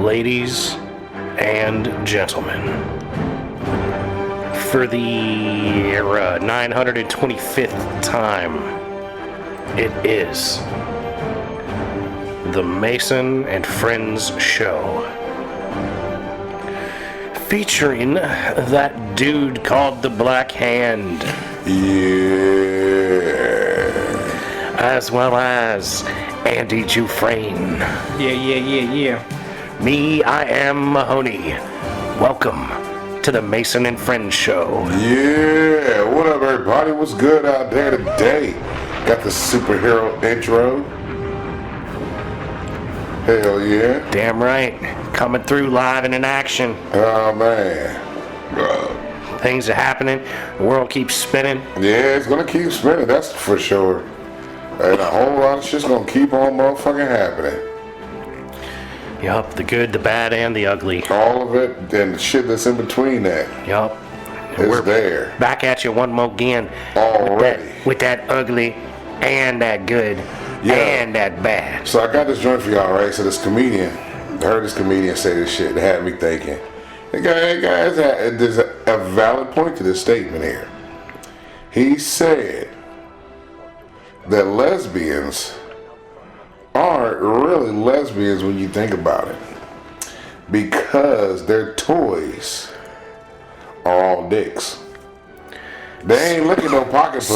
ladies and gentlemen, for the 925th time, it is the Mason and Friends Show, featuring that dude called the Black Hand. Yeah. As well as Andy Dufresne. Yeah. Me, I am Mahoney. Welcome to the Mason and Friends Show. Yeah. What up, everybody? What's good out there today? Got the superhero intro. Hell yeah. Damn right. Coming through live and in action. Oh, man. Things are happening. The world keeps spinning. Yeah, it's gonna keep spinning, that's for sure. And a whole lot of shit's gonna keep on motherfucking happening. Yup, the good, the bad, and the ugly. All of it and the shit that's in between that Yup. is there. Back at you one more again. Already. With that ugly and that good and that bad. So I got this joint for y'all, right? So this comedian, I heard this comedian say this shit that had me thinking. Guys, there's a valid point to this statement here. He said that lesbians aren't really lesbians when you think about it, because their toys are all dicks. They ain't looking no pocket pussy.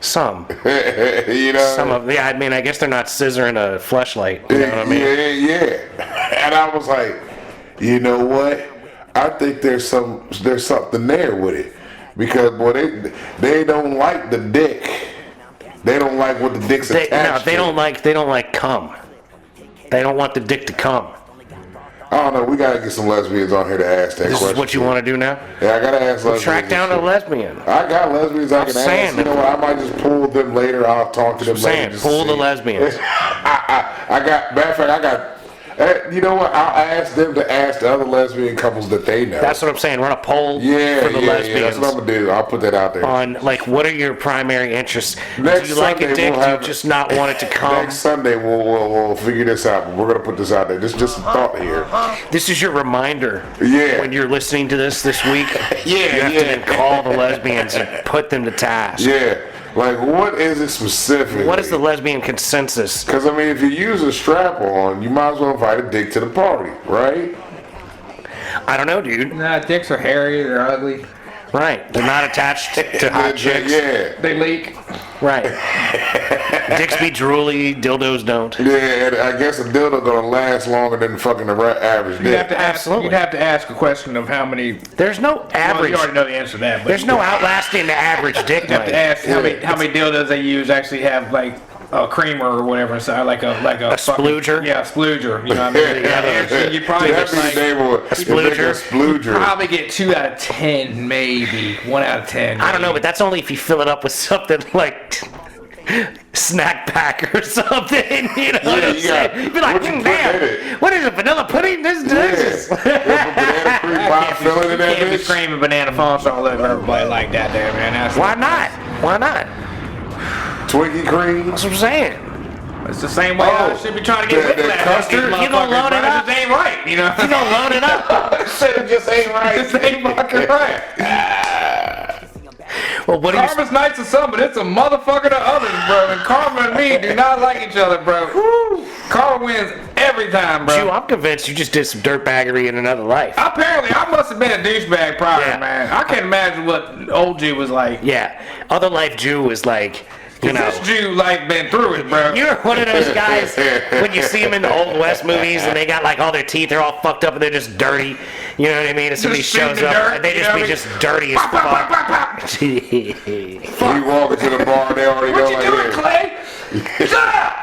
Some. You know? Some of, yeah, I mean, I guess they're not scissoring a fleshlight. You know what I mean? Yeah. And I was like, you know what? I think there's something there with it, because boy, they don't like the dick. They don't like what the dick's attached they to. don't like cum. They don't want the dick to come. I don't know. We gotta get some lesbians on here to ask that question. This is what you want to do now? Yeah, I gotta ask lesbians. Track down a lesbian. I got lesbians I can ask. You know what? I might just pull them later. I'll talk to them later. Pull the lesbians. I got. Matter of fact, I got. You know what? I'll ask them to ask the other lesbian couples that they know. That's what I'm saying. Run a poll for the lesbians. Yeah, that's what I'm gonna do. I'll put that out there. On, like, what are your primary interests? Next do you like Sunday a dick? we'll Do you just not want it to come? Next Sunday we'll figure this out. But we're gonna put this out there. This is just a thought here. This is your reminder. Yeah. When you're listening to this week. You have to then call the lesbians and put them to task. Yeah. Like, what is it specifically? What is the lesbian consensus? Because, I mean, if you use a strap-on, you might as well invite a dick to the party, right? I don't know, dude. Nah, dicks are hairy, they're ugly. Right. They're not attached to hot chicks. Yeah. They leak. Right. Dicks be drooly, dildos don't. Yeah, and I guess a dildo gonna last longer than fucking the average dick. Absolutely. You'd have to ask a question of how many. There's no average. Well, you already know the answer to that. But There's no outlasting the average dick. You have to ask how many dildos they use actually have like a creamer or whatever inside, like a splooger. Yeah, a splooger. You know what I mean? You probably just like a splooger. Probably get 2 out of 10, maybe 1 out of 10. I don't know, but that's only if you fill it up with something like snack pack or something. You know what I'm saying? You'd be like, damn, what is it? Vanilla pudding? This is delicious. Banana cream pie filling in that Can't be bitch. cream and banana fonts all over everybody like that there, man. Why not? Why not? Twinkie cream. That's what I'm saying. It's the same way I should be trying to get the whiplash. custard? You gonna load it up? It just ain't right, you know? You gonna load it up? Said it just ain't right. It just ain't fucking right. Well, what do you... Karma's nice to some, but it's a motherfucker to others, bro. And Karma and me do not like each other, bro. Karma wins every time, bro. I'm convinced you just did some dirtbaggery in another life. Apparently, I must have been a douchebag prior, Yeah. man. I can't imagine what old Jew was like. Yeah. Other life Jew was like, you know... This Jew, like, been through it, bro. You're one of those guys when you see them in the Old West movies and they got like all their teeth, they're all fucked up and they're just dirty. You know what I mean? And somebody Just shooting shows the up dirt, and they you just know be what I just dirty as fuck. You walk into the bar, they already What know you like doing, this. Clay? Shut up!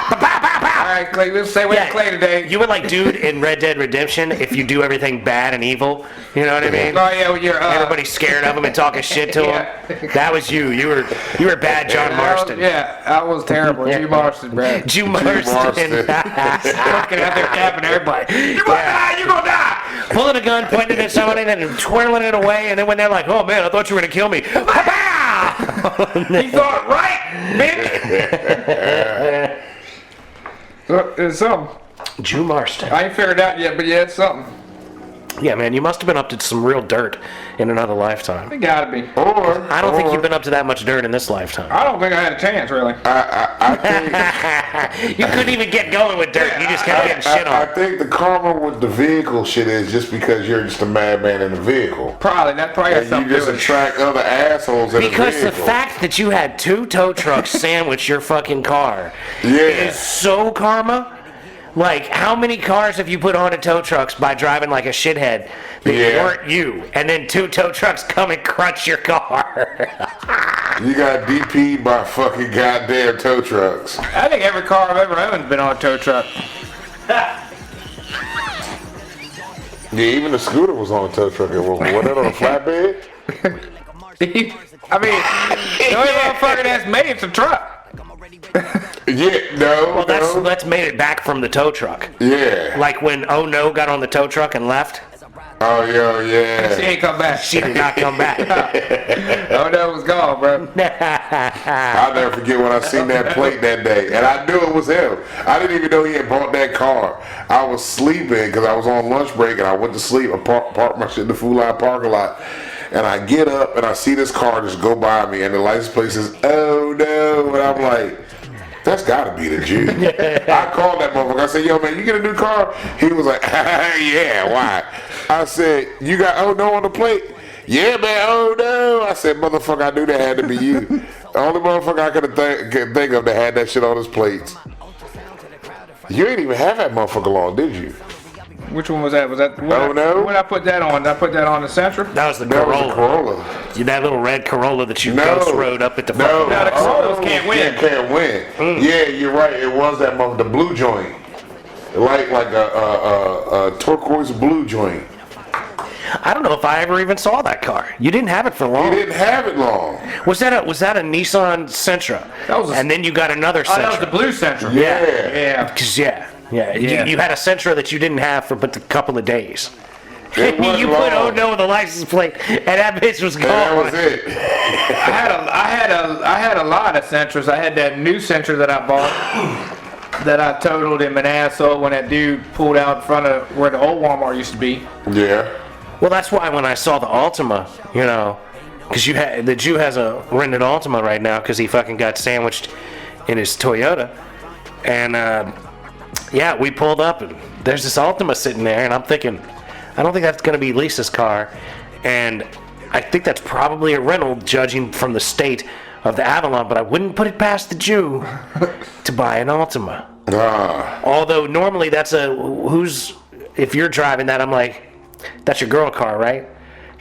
All right, Clay, let's stay with Clay today. You were like dude in Red Dead Redemption if you do everything bad and evil. You know what I mean? Oh yeah, when you're Everybody's scared of him and talking shit to him. That was you. You were bad John Marston. Yeah, I was terrible. Jew Marston, bro. Jew Marston. Marston. Fucking out there capping everybody. You're gonna die. You're gonna die. Pulling a gun, pointing it at somebody, and then twirling it away, and then when they're like, "Oh man, I thought you were gonna kill me." You thought right, bitch. It's Jew Marston. I ain't figured it out yet, but yeah, it's something. Yeah, man, you must have been up to some real dirt in another lifetime. It gotta be. I don't think you've been up to that much dirt in this lifetime. I don't think I had a chance, really. I think You couldn't even get going with dirt. You just kept getting shit I on. think the karma with the vehicle shit is just because you're just a madman in the vehicle. Probably. That probably has And something you to just do with it. attract other assholes in Because the the vehicle. fact that you had 2 tow trucks sandwich your fucking car is so karma. Like, how many cars have you put on to tow trucks by driving like a shithead that weren't you? And then 2 tow trucks come and crunch your car. You got DP'd by fucking goddamn tow trucks. I think every car I've ever owned has been on a tow truck. Yeah, even the scooter was on a tow truck. Was that on a flatbed? I mean, the only motherfucker that's made it's a truck. Yeah, no, no. That's made it back from the tow truck. Yeah. Like when Oh No got on the tow truck and left, Oh, yo, She yeah. ain't come back. she did not come back. Oh, that was gone, bro. I'll never forget when I seen that plate that day. And I knew it was him. I didn't even know he had bought that car. I was sleeping because I was on lunch break and I went to sleep. I parked my shit in the Food Line parking lot. And I get up and I see this car just go by me and the license plate says, oh no. And I'm like, that's gotta be the Jew. I called that motherfucker. I said, yo man, you get a new car? He was like, yeah, why? I said, you got oh no on the plate? Yeah man, oh no. I said, motherfucker, I knew that had to be you. The only motherfucker I could think of that had that shit on his plates. You ain't even have that motherfucker long, did you? Which one was that? Was that? Oh, no. When I put that on? Did I put that on the Sentra? That was the That was Corolla. a Corolla. That little red Corolla that you No. ghost rode up at the No, fucking No, the Corollas can't win. Yeah, can't win. Yeah, you're right. It was that mother, the blue joint, like a turquoise blue joint. I don't know if I ever even saw that car. You didn't have it for He long. didn't have it long. Was that a Nissan Sentra? That was a- and then you got another Oh, that was the Sentra. blue Sentra. Yeah. Yeah. 'Cause, yeah. Yeah. You had a Sentra that you didn't have for but a couple of days. It wasn't You put long. oh no with the license plate, and that bitch was And that gone. was it. I had a lot of Sentras. I had that new Sentra that I bought that I totaled in an asshole when that dude pulled out in front of where the old Walmart used to be. Yeah. Well, that's why when I saw the Altima, because the Jew has a rented Altima right now because he fucking got sandwiched in his Toyota, and yeah, we pulled up and there's this Altima sitting there, and I'm thinking, I don't think that's gonna be Lisa's car, and I think that's probably a rental, judging from the state of the Avalon, but I wouldn't put it past the Jew to buy an Altima. Although normally that's if you're driving that, I'm like, that's your girl car, right?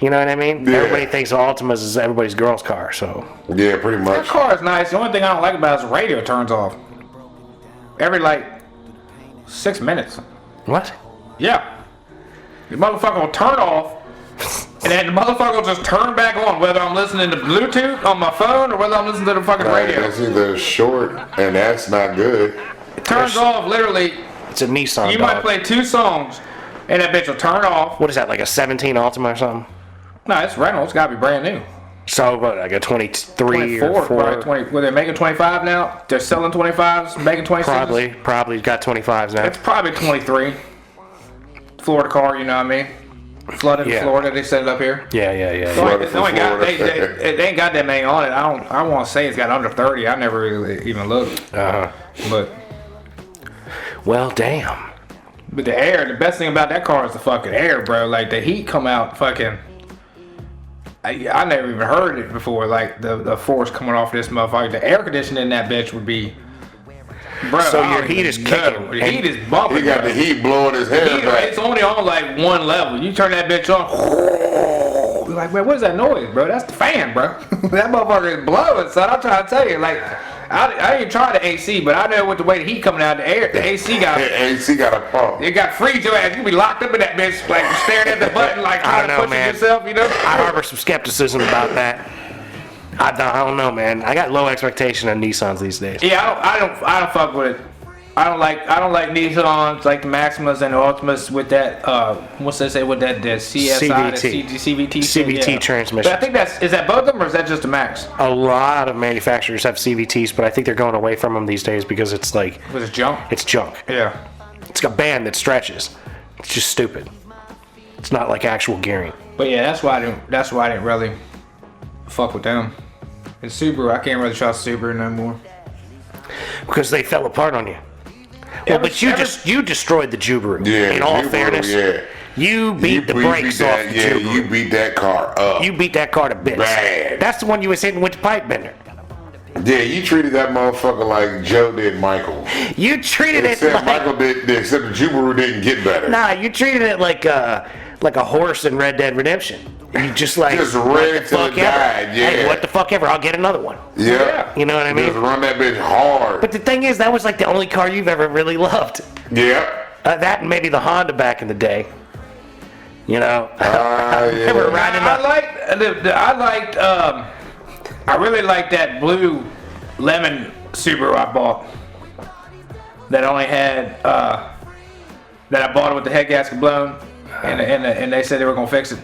You know what I mean? Yeah. Everybody thinks Altimas is everybody's girl's car, so. Yeah, pretty That much. car is nice. The only thing I don't like about it is the radio turns off. Every 6 minutes. What? Yeah. The motherfucker will turn off, and then the motherfucker will just turn back on, whether I'm listening to Bluetooth on my phone or whether I'm listening to the fucking Right, radio. that's either short, and that's not good. It turns off literally. It's a Nissan. You dog. might play 2 songs, and that bitch will turn off. What is that, like a 17 Altima or something? No, it's rental. It's gotta be brand new. So, what, like a 23 24, or 4? probably 20. Well, they're making 25 now. They're selling 25s, making 26s. Probably got 25s now. It's probably 23. Florida car, you know what I mean? Flooded in Yeah. Florida, they set it up here. Yeah. They from they Florida. ain't got that many on it. I want to say it's got under 30. I never really even looked. Uh-huh. But Well, damn. the air, the best thing about that car is the fucking air, bro. Like the heat come out fucking. I never even heard it before. Like the force coming off this motherfucker. The air conditioning in that bitch would be. Bro, So I your don't heat even is know. kicking, The and heat is bumping. He got bro. the heat blowing his hair Heat, back. it's only on like one level. You turn that bitch on. You're like, man, what is that noise, bro? That's the fan, bro. That motherfucker is blowing, son. I'm trying to tell you, like, I didn't try the AC, but I know with the way the heat coming out the air, the AC got AC got a pump. it got freeze your ass. You be locked up in that bitch, like staring at the button, like I trying don't to know, push man. it yourself, you know? I harbor some skepticism about that. I don't know, man. I got low expectation on Nissans these days. Yeah, I don't fuck with it. I don't like Nissans, like the Maximas and the Ultimas with that what's they say with that the CSI, CVT. the CVT, shit, CVT yeah. transmission. But I think is that both of them or is that just the Max? A lot of manufacturers have CVTs, but I think they're going away from them these days because it's like Was it junk? it's junk. Yeah. It's a band that stretches. It's just stupid. It's not like actual gearing. But yeah, that's why I didn't really fuck with them. And Subaru, I can't really trust Subaru no more. Because they fell apart on you. Well, but you destroyed the Jubaru. Yeah, In all Subaru, fairness, yeah. you beat the brakes off the Yeah, Jubaru. you beat that car up. You beat that car to bits. Bad. That's the one you was hitting with the pipe bender. Yeah, you treated that motherfucker like Joe did Michael. You treated it Except like Michael did, except the Jubaru didn't get better. nah. You treated it like a horse in Red Dead Redemption. You just like Just what ran the till fuck it ever. died, yeah. Hey, what the fuck ever? I'll get another one. Yeah. You know what I mean? Just run that bitch hard. But the thing is, that was like the only car you've ever really loved. Yeah. That and maybe the Honda back in the day. You know, Yeah. remember riding I really liked that blue lemon Subaru I bought. That only had that I bought it with the head gasket blown, and they said they were gonna fix it,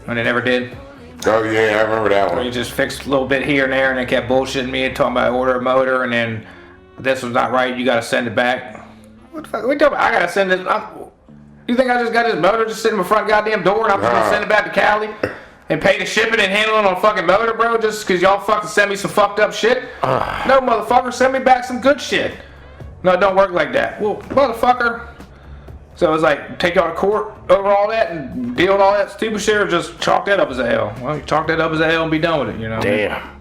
and they never did. Oh yeah, I remember that You one. just fixed a little bit here and there, and they kept bullshitting me and talking about order a motor, and then this was not right. You gotta send it back. What the fuck? We talking about? I gotta send it. You think I just got this motor just sitting in my front goddamn door, and I'm just gonna send it back to Cali and pay the shipping and handling on a fucking motor, bro? Just because y'all fucking send me some fucked up shit? No, motherfucker, send me back some good shit. No, it don't work like that. Well, motherfucker. So it's like, take y'all to court over all that and deal with all that stupid shit, or just chalk that up as a L? Well, you chalk that up as a L and be done with it, you know? damn.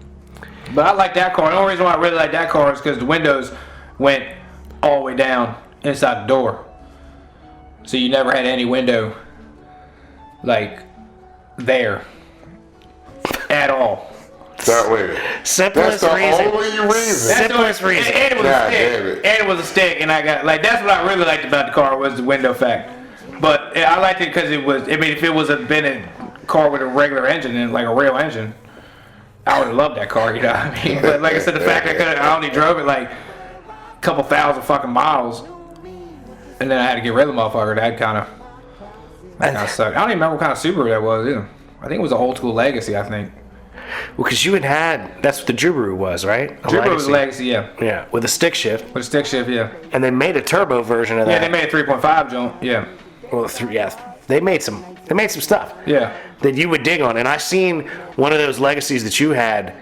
But I like that car. The only reason why I really like that car is because the windows went all the way down inside the door. So you never had any window, like, there. At all. That way. That's Simplest the reason. only reason. Simplest reason. And it was God a stick. damn it. And it was a stick. And I got, like, that's what I really liked about the car was the window fact. But I liked it because it was, I mean, if it was been a car with a regular engine and like a real engine, I would have loved that car, you know what I mean? But like I said, the fact I only drove it like a couple thousand fucking miles, and then I had to get rid of the motherfucker. That kind of sucked. I don't even remember what kind of Subaru that was either. I think it was an old school Legacy, I think. Well, because you had that's what the Jubaru was, right? A Subaru was a Legacy, yeah. Yeah, with a stick shift, With a stick shift, yeah. and they made a turbo version of Yeah, that. they made a 3.5 joint, yeah. Well, they made some stuff. Yeah. That you would dig on, and I seen one of those Legacies that you had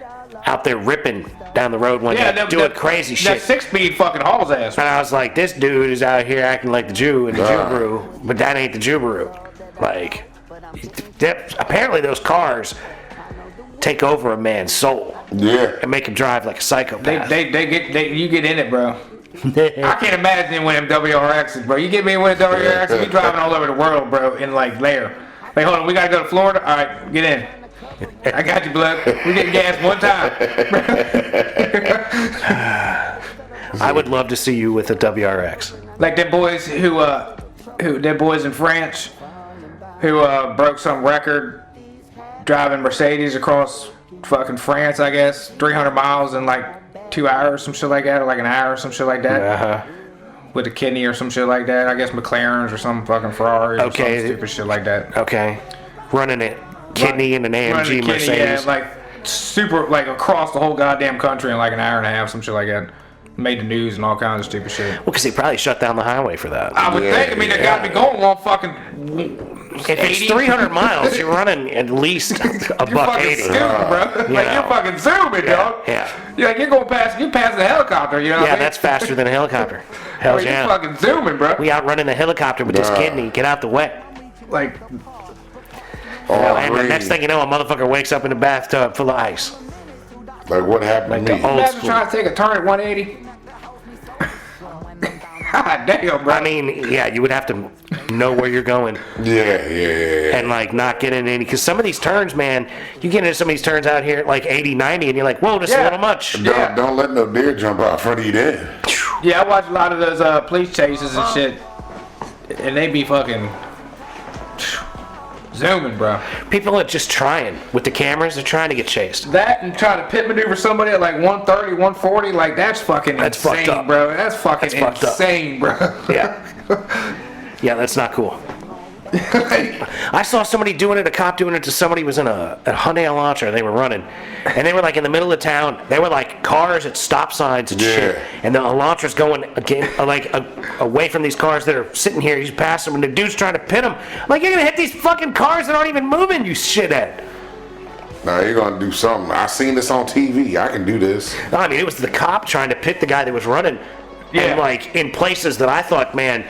out there ripping down the road one day, doing crazy shit. That 6-speed fucking hauls ass. And I was like, this dude is out here acting like the Jew in the Jubaru, but that ain't the Jubaru. Like, apparently those cars take over a man's soul Yeah. and make him drive like a psychopath. You get in it, bro. I can't imagine one of them WRXs, bro. You get me in one of them WRXs, we driving all over the world, bro, in like there. Like, hold on, we gotta go to Florida? All right, get in. I got you, blood. We get gas one time. I would love to see you with a WRX. Like them boys who them boys in France who broke some record driving Mercedes across fucking France, I guess, 300 miles in like 2 hours, some shit like that, or like an hour, some shit like that. Uh-huh. With a kidney or some shit like that. I guess McLaren's or some fucking Ferraris or some stupid shit like that. Okay. Running it. Kidney in an AMG Running a kidney, Mercedes. yeah, like super, like across the whole goddamn country in like an hour and a half, some shit like that. Made the news and all kinds of stupid shit. Well, because they probably shut down the highway for that. I would think. I mean, they got me going on fucking. If it's 300 miles, you're running at least a You're buck fucking 80. zooming, bro. Like know. you're fucking zooming, dog. Yeah. You're like you're going past. You passing the helicopter. You know. Yeah, what I mean? that's faster than a helicopter. I Hell mean, yeah. You're fucking zooming, bro. We outrunning the helicopter with this Nah. kidney. Get out the way. Like And the next thing you know, a motherfucker wakes up in a bathtub full of ice. Like what happened Like to the me? old imagine school. trying to take a turn at 180. God damn, bro. I mean, yeah, you would have to know where you're going Yeah. and like not get in any. Because some of these turns, man, you get into some of these turns out here at like 80, 90, and you're like, whoa, this is a Yeah. little much. Yeah. Don't let no deer jump out in front of you then. Yeah, I watch a lot of those police chases and shit, and they be fucking zooming, bro. People are just trying with the cameras. They're trying to get chased. That and trying to pit maneuver somebody at like 130, 140, like that's fucking That's insane, fucked up. bro. That's fucking That's fucked up. insane, bro. Yeah. Yeah, that's not cool. I saw somebody doing it, a cop doing it to somebody who was in a Hyundai Elantra. They were running, and they were like in the middle of town. They were like cars at stop signs and shit, and the Elantra's going again, away from these cars that are sitting here. He's passing them, and the dude's trying to pin him. I'm like, you're gonna hit these fucking cars that aren't even moving, you shithead. Now you're gonna do something. I seen this on TV. I can do this. I mean, it was the cop trying to pit the guy that was running, and like in places that I thought, man,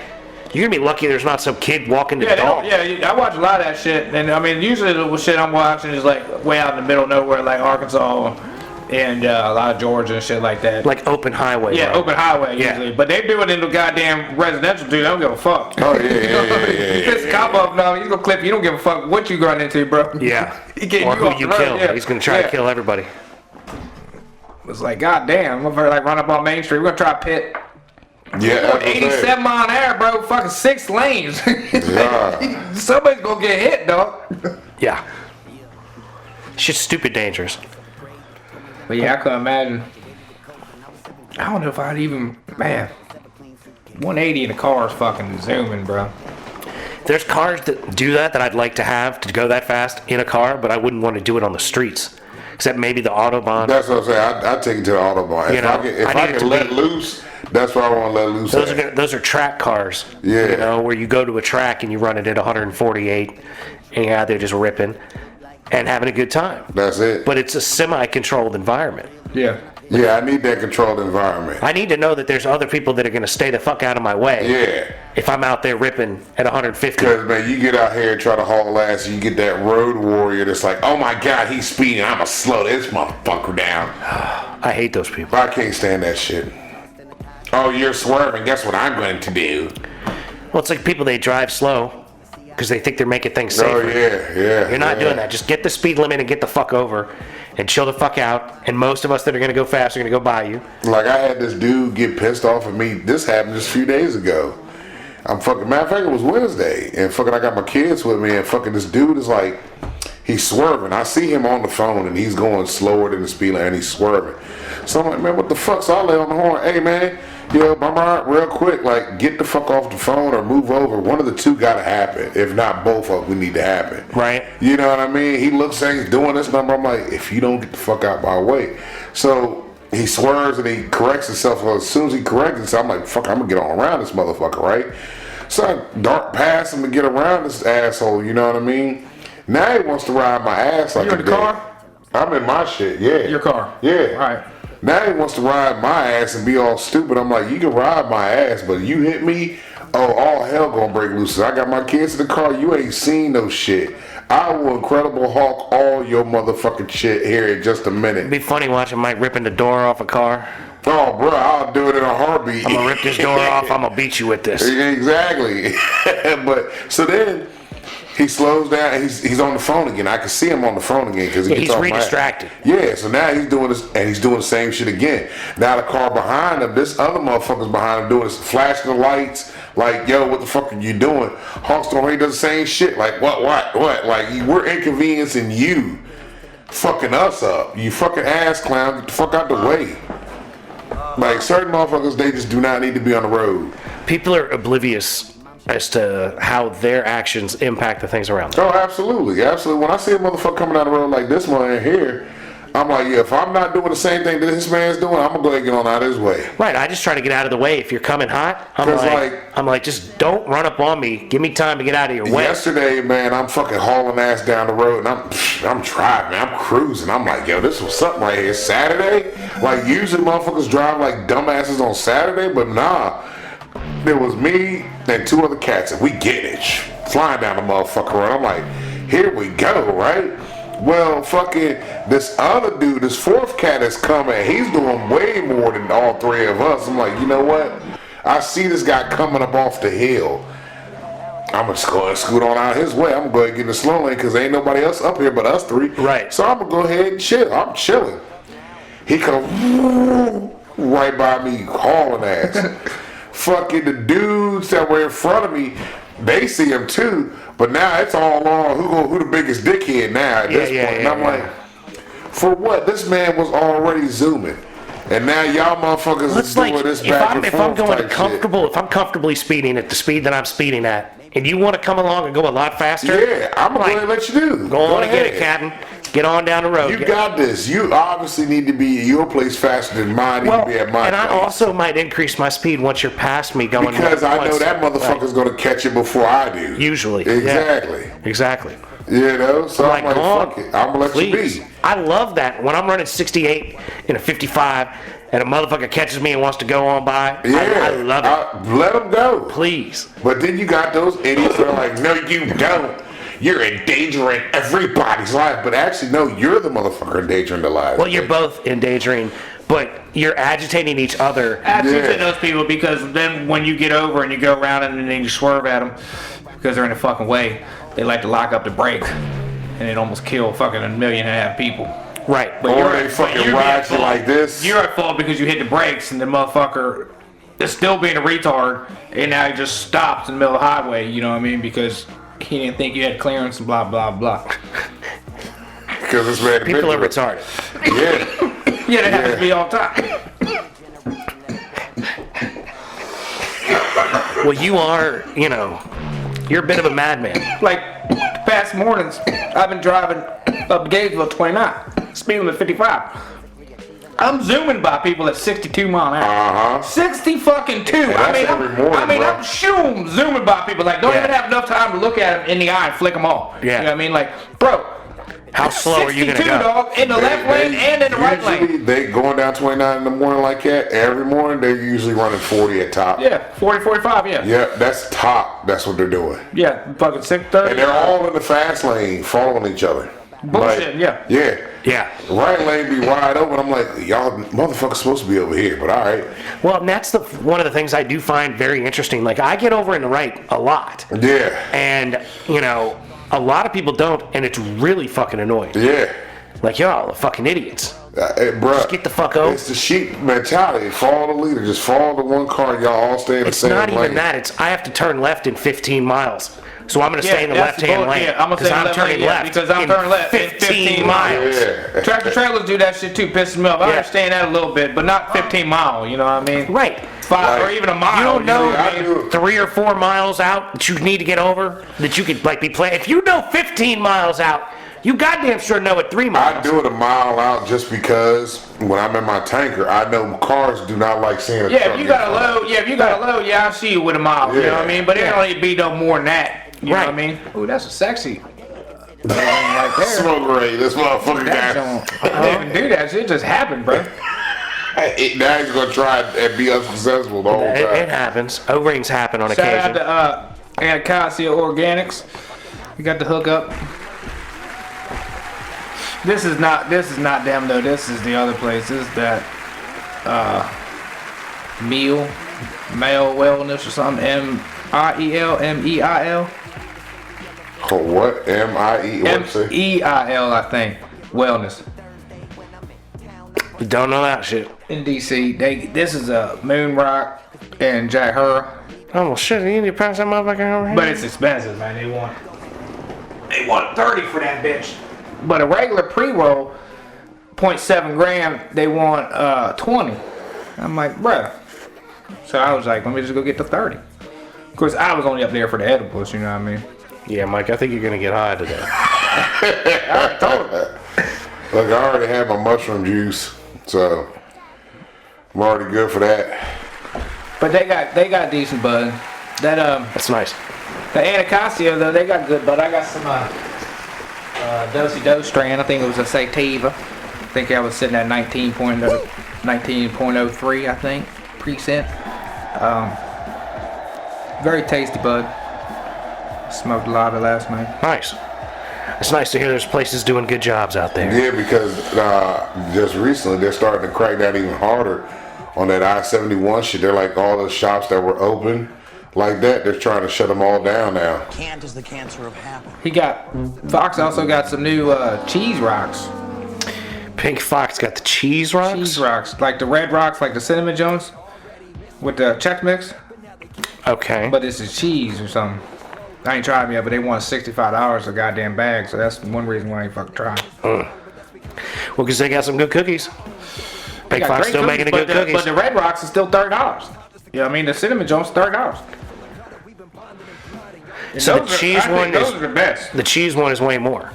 you're gonna be lucky there's not some kid walking the dog. I watch a lot of that shit, and I mean, usually the shit I'm watching is like way out in the middle of nowhere, like Arkansas and a lot of Georgia and shit like that. Like open highway. Yeah, right? open highway usually, but they do it in the goddamn residential too. They don't give a fuck. Oh yeah. You piss a cop off now, he's gonna clip you. You don't give a fuck what you run into, bro. Yeah. He get Or you who off you the road, kill. yeah. He's gonna try to kill everybody. It's like, goddamn, I'm gonna like run up on Main Street. We're gonna try to pit. Yeah, that's what I'm saying. 87 mile an hour, bro. Fucking 6 lanes. Yeah. Somebody's gonna get hit, dog. Yeah. It's just stupid dangerous. But yeah, I couldn't imagine. I don't know if I'd even, man. 180 in the car is fucking zooming, bro. There's cars that do that I'd like to have to go that fast in a car, but I wouldn't want to do it on the streets. Except maybe the Autobahn. That's what I'm saying. I take it to the Autobahn. You know, If I I need it can to let be- loose, that's what I want to let loose. Those are track cars. Yeah. You know, where you go to a track and you run it at 148 and you're out there just ripping and having a good time. That's it. But it's a semi-controlled environment. Yeah. Yeah, I need that controlled environment. I need to know that there's other people that are going to stay the fuck out of my way. Yeah. If I'm out there ripping at 150. Because, man, you get out here and try to haul ass, and you get that road warrior that's like, oh my God, he's speeding. I'm going to slow this motherfucker down. I hate those people. I can't stand that shit. Oh, you're swerving. Guess what I'm going to do? Well, it's like people, they drive slow because they think they're making things Oh, safer. yeah. You're not doing that. Just get the speed limit and get the fuck over and chill the fuck out. And most of us that are going to go fast are going to go by you. Like, I had this dude get pissed off at me. This happened just a few days ago. Matter of fact, it was Wednesday. And fucking, I got my kids with me. And fucking, this dude is like, he's swerving. I see him on the phone and he's going slower than the speed limit and he's swerving. So I'm like, man, what the fuck? So I lay on the horn. Hey, man, real quick. Like, get the fuck off the phone or move over. One of the two got to happen. If not both of them, we need to happen. Right. You know what I mean? He looks like he's doing this number. I'm like, if you don't get the fuck out my way. So he swerves and he corrects himself. Well, as soon as he corrects himself, I'm like, fuck, I'm going to get on around this motherfucker, right? So I dart past him to get around this asshole, you know what I mean? Now he wants to ride my ass like You in a the dick. car? I'm in my shit, yeah. Your car? Yeah. Right. Now he wants to ride my ass and be all stupid. I'm like, you can ride my ass, but you hit me, oh, all hell gonna break loose. I got my kids in the car, you ain't seen no shit. I will Incredible Hulk all your motherfucking shit here in just a minute. It'd be funny watching Mike ripping the door off a car. Oh, bro, I'll do it in a heartbeat. I'm going to rip this door off. I'm going to beat you with this. Exactly. But so then he slows down and he's on the phone again. I can see him on the phone again because He's re-distracted. Yeah, so now he's doing this and he's doing the same shit again. Now the car behind him, this other motherfucker's behind him doing this, flashing the lights, like, yo, what the fuck are you doing? Hawks he does the same shit. Like, what? Like, we're inconveniencing you, fucking us up. You fucking ass clown, get the fuck out the way. Like, certain motherfuckers, they just do not need to be on the road. People are oblivious as to how their actions impact the things around them. Oh, absolutely. When I see a motherfucker coming down the road like this one in here, I'm like, yeah, if I'm not doing the same thing that this man's doing, I'm gonna go ahead and get on out of his way. Right, I just try to get out of the way. If you're coming hot, I'm like, just don't run up on me. Give me time to get out of your way. Yesterday, man, I'm fucking hauling ass down the road, and I'm driving, man. I'm cruising. I'm like, yo, this was something right here. Saturday? Like, usually motherfuckers drive like dumbasses on Saturday, but nah. There was me and two other cats, and we get it. Flying down the motherfucker road. I'm like, here we go, right? Well, fucking, this other dude, this fourth cat is coming. He's doing way more than all three of us. I'm like, you know what? I see this guy coming up off the hill. I'm going to go and scoot on out his way. I'm going to go ahead and get in the slow lane because ain't nobody else up here but us three. Right. So I'm going to go ahead and chill. I'm chilling. He comes right by me, hauling ass. Fucking the dudes that were in front of me, they see him too. But now it's all on who the biggest dickhead now at this point. And I'm like, for what? This man was already zooming. And now y'all motherfuckers It's is doing like this if back I'm and if forth I'm going type comfortable, if I'm comfortably speeding at the speed that I'm speeding at, and you want to come along and go a lot faster, shit. Yeah, I'm gonna let you do. go on and get ahead. it, Captain. Get on down the road. You got this. You obviously need to be at your place faster than mine need well, to be at my and place. I also might increase my speed once you're past me going. Because I know once. that motherfucker's Right. gonna catch it before I do. Usually. Exactly. Yeah. Exactly. You know, so I'm like, go on. fuck it. I'm gonna let Please. you be. I love that. When I'm running 68 in a 55 and a motherfucker catches me and wants to go on by, Yeah, I love it. Let them go. Please. But then you got those idiots that are like, no, you don't. You're endangering everybody's life. But actually, no, you're the motherfucker endangering the lives. Well, you're both endangering, but you're agitating each other. Agitating those people because then when you get over and you go around and then you swerve at them because they're in the fucking way, they like to lock up the brakes and it almost kill fucking 1.5 million people. Right. Or they fucking ride you like this. You're at fault because you hit the brakes and the motherfucker is still being a retard and now he just stops in the middle of the highway, you know what I mean? Because he didn't think you had clearance and blah, blah, blah. Because this man People are retarded. Yeah. Yeah, that happens to me all the time. Well, you are, you're a bit of a madman. Like, past mornings, I've been driving up Gainesville 29, speed limit 55. I'm zooming by people at 62 mile an hour. 60 fucking 2. that's every morning, bro. I'm shooting, zooming by people. Like, don't Yeah. even have enough time to look at them in the eye and flick them off. Yeah. You know what I mean? Like, bro. How slow are you going to 62, go? dog, in the left lane and in the right lane. Usually, they going down 29 in the morning like that. Every morning, they're usually running 40 at top. Yeah, 40, 45, yeah. Yeah, that's top. That's what they're doing. Yeah, fucking 6:30. And they're all in the fast lane following each other. Bullshit, yeah. Yeah. Yeah. Right lane be wide open. I'm like, y'all motherfuckers supposed to be over here, but all right. Well, and that's one of the things I do find very interesting. Like, I get over in the right a lot. Yeah. And, a lot of people don't, and it's really fucking annoying. Yeah. Like, y'all are fucking idiots. Hey, bruh, Just get the fuck over. It's the sheep mentality. Follow the leader. Just follow the one car. Y'all all stay in the It's same not lane. even that. It's I have to turn left in 15 miles. So I'm going to stay in the that's left-hand bull- lane. Yeah, I'm gonna stay in the left turning lane, yeah, left. because I'm in turning left in 15 miles. Yeah. Tractor trailers do that shit too, pisses me off. I Yeah. understand that a little bit, but not 15 mile, you know what I mean? Right. 5 or Right. even a mile. You don't know I do. 3 or 4 miles out that you need to get over that you could be playing. If you know 15 miles out, you goddamn sure know it 3 miles. I do it a mile out just because when I'm in my tanker, I know cars do not like seeing a Yeah, truck if you in got a front. load, I see you with a mile, you know what I Yeah. mean? But it Yeah. don't need to be no more than that. You know Right. what I mean? Ooh, that's a sexy. Right there. Smoke ray, this motherfucker That got. don't, I didn't do that shit, just happened, bro. Now he's gonna try and be unsuccessful the whole It time. happens. O-rings happen on Shout occasion. out to Acacia Organics. We got the hookup. This is not them though. This is the other place. This is that male wellness or something. MEIL. Oh, what? M-I-E? What say? MEIL, I think. Wellness. Don't know that shit. In DC. This is a Moon Rock and Jack Hurra. Oh, well, shit. You need to pass that motherfucker over here. But it's expensive, man. They want 30 for that bitch. But a regular pre-roll, 0.7 gram, they want 20. I'm like, bruh. So I was like, let me just go get the 30. Of course, I was only up there for the edibles, you know what I mean? Yeah, Mike, I think you're going to get high today. Look, I already had my mushroom juice, so I'm already good for that. But they got decent bud. That That's nice. the Anacostia though, they got good bud. I got some Dosey strand. I think it was a sativa. I think I was sitting at 19.03, I think, percent. Very tasty bud. Smoked a lot of it last night. Nice. It's nice to hear there's places doing good jobs out there. Yeah, because just recently they're starting to crack down even harder on that I-71 shit. They're like all the shops that were open like that, they're trying to shut them all down now. Can't is the cancer of habit. Fox also got some new cheese rocks. Pink Fox got the cheese rocks? Cheese rocks. Like the red rocks, like the cinnamon Jones with the Chex Mix. Okay. But it's a cheese or something. I ain't tried them yet, but they want $65 a goddamn bag, so that's one reason why I ain't fucking trying. Well, because they got some good cookies. Big got Fox great still making the good but cookies. But the Red Rocks is still $30. You know what I mean? The cinnamon joint's $30. So the cheese one those is are the best. the cheese one is way more.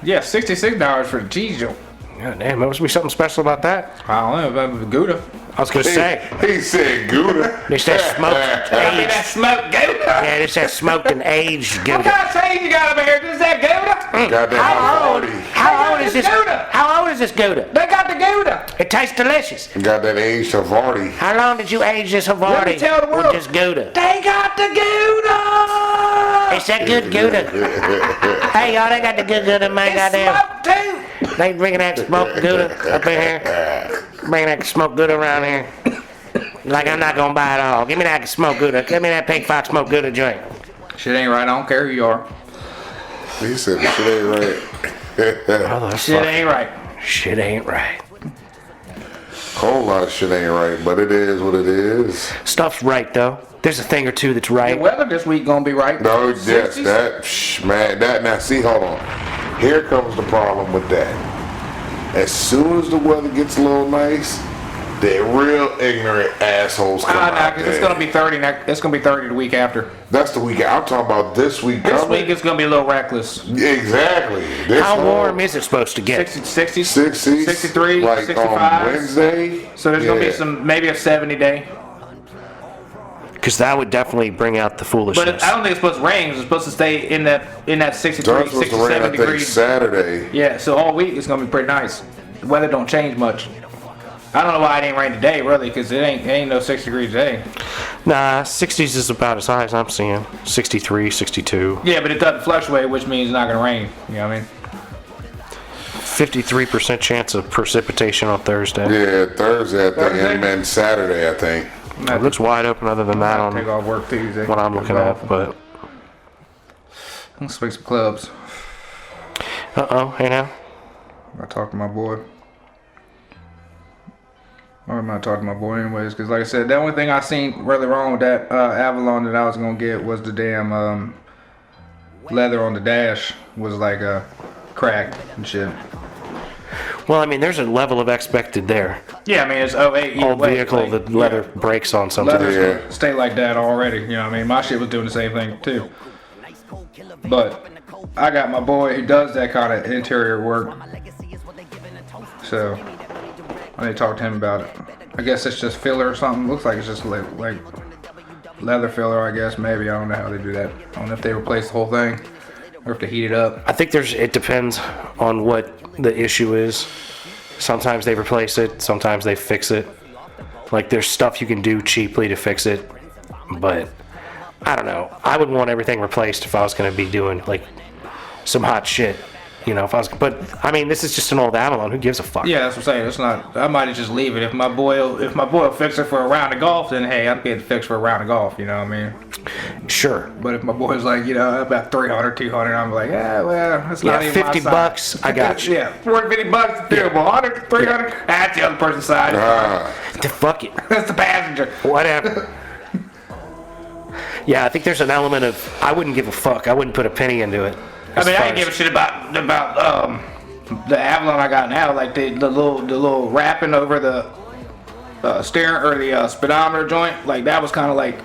Yeah, $66 for the cheese joint. God damn, there must be something special about that. I don't know about the Gouda. I was gonna say, He said Gouda. it's that smoked I mean, aged. that smoked Gouda. Yeah, it's that smoked and aged What Gouda. kind of cheese you got over here? Just that Gouda? Goddamn Havarti. How old is this? Gouda. How old is this Gouda? They got the Gouda. It tastes delicious. Got that aged Havarti. How long did you age this Let Havarti me tell the with world. this Gouda? They got the Gouda. It's that good Gouda. Hey, y'all, they got the good Gouda, man. It's Goddamn. smoked too. They bringing that smoked Gouda up in here. Bringing that smoked Gouda around here. Like, I'm not gonna buy it all. Give me that smoked Gouda. Give me that Pink Fox smoked Gouda joint. Shit ain't right. I don't care who you are. He said the shit ain't right. Shit ain't right. Shit ain't right. Whole lot of shit ain't right, but it is what it is. Stuff's right, though. There's a thing or two that's The right. weather this week gonna be right. No, yes, 60s. man, that, now see, hold on. Here comes the problem with that. As soon as the weather gets a little nice, the real ignorant assholes come Nah, out cause there. it's gonna be 30. It's gonna be 30 the week after. That's the weekend. I'm talking about this week This coming. week it's gonna be a little reckless. Exactly. This How whole warm is it supposed to get? 60, 60s, 63, like 65. on Wednesday. So there's gonna be Yeah. maybe a 70 day. Because that would definitely bring out the But foolishness. I don't think it's supposed to rain. It's supposed to stay in that 63, So it's supposed to rain, I 67 think, degrees. Saturday. Yeah, so all week it's gonna be pretty nice. The weather don't change much. I don't know why it ain't rain today, really, because it ain't no 6 degrees today. Nah, 60s is about as high as I'm seeing. 63, 62. Yeah, but it doesn't fluctuate, which means it's not gonna rain. You know what I mean? 53% chance of precipitation on Thursday. Yeah, Thursday, I think, Thursday? and then Saturday, I think. It looks wide open other than that I'll take on off work Tuesday. what I'm looking at, but Let's swing some clubs. uh-oh, hey now. I talked to my boy. Or am I talking to my boy anyways? Because like I said, the only thing I seen really wrong with that Avalon that I was gonna get was the damn leather on the dash was like cracked and shit. Well, I mean, there's a level of expected there. Yeah, I mean it's 08 either Old way, vehicle, like, the leather breaks on sometimes. Leather's Yeah. gonna stay like that already. You know what I mean? My shit was doing the same thing too. But I got my boy who does that kind of interior work. So I need to talk to him about it. I guess it's just filler or something. Looks like it's just like leather filler, I guess. Maybe. I don't know how they do that. I don't know if they replace the whole thing or if they heat it up. I think it depends on what the issue is. Sometimes they replace it, sometimes they fix it. Like, there's stuff you can do cheaply to fix it, but I don't know. I would want everything replaced if I was going to be doing, like, some hot shit. You know, if I was, but I mean, this is just an old Avalon. Who gives a fuck? Yeah, that's what I'm saying. It's not. I might just leave it. If my boy will fix it for a round of golf, then hey, I'm getting fixed for a round of golf. You know what I mean? Sure. But if my boy's like, you know, about 300, 200, I'm like, yeah, well, that's Yeah, not even my 50 side. bucks, I got you. Yeah, 40, 50 bucks, doable. 100, 300, that's the other person's side. Fuck it. That's the passenger. Whatever. Yeah, I think there's an element of I wouldn't give a fuck. I wouldn't put a penny into it. I mean, I ain't give a shit about the Avalon I got now, like the little wrapping over the steering or the speedometer joint, like that was kind of like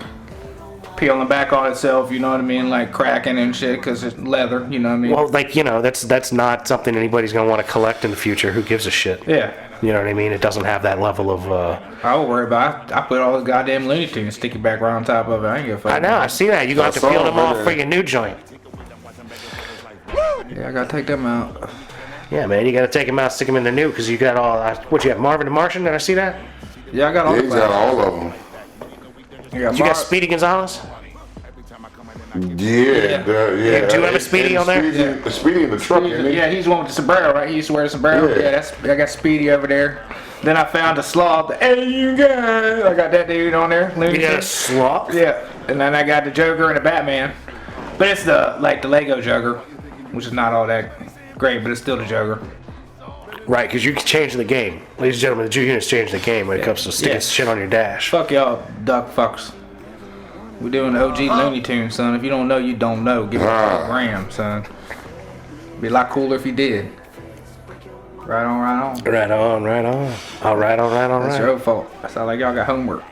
peeling back on itself, you know what I mean, like cracking and shit because it's leather, you know what I mean. Well, like, you know, that's not something anybody's gonna want to collect in the future. Who gives a shit? Yeah. You know what I mean? It doesn't have that level of. I don't worry about it. I put all those goddamn Looney Tunes sticky back right on top of it. I ain't give a fuck. I know. I see that. You gonna have to saw peel them them, off man. for your new joint. Yeah, I gotta take them out. Yeah, man. You gotta take them out, stick them in the new, because you got all. What you have? Marvin the Martian? Did I see that? Yeah, I got all Yeah, the he's got black. all of them. Yeah, You got Speedy Gonzalez? Yeah, yeah. Do you have a Speedy on there? Speedy, Speedy in the truck, isn't he? Yeah, he's the one with the sombrero, right? He used to wear a sombrero. Yeah. Yeah, that's I got Speedy over there. Then I found the sloth. The Hey, you guys! I got that dude on there. Looney You got a Tunes. slop? Yeah, and then I got the Joker and the Batman. But it's the Lego Joker, which is not all that great, but it's still the Joker. Right, because you can change the game. Ladies and gentlemen, the Jew units change the game when it comes to sticking Yeah. shit on your dash. Fuck y'all, duck fucks. We're doing OG Looney Tunes, son. If you don't know, you don't know. Give it a gram, son. Be a lot cooler if you did. Right on, right on. Right on, right on. All right, all right, all That's right. your own fault. I sound like y'all got homework.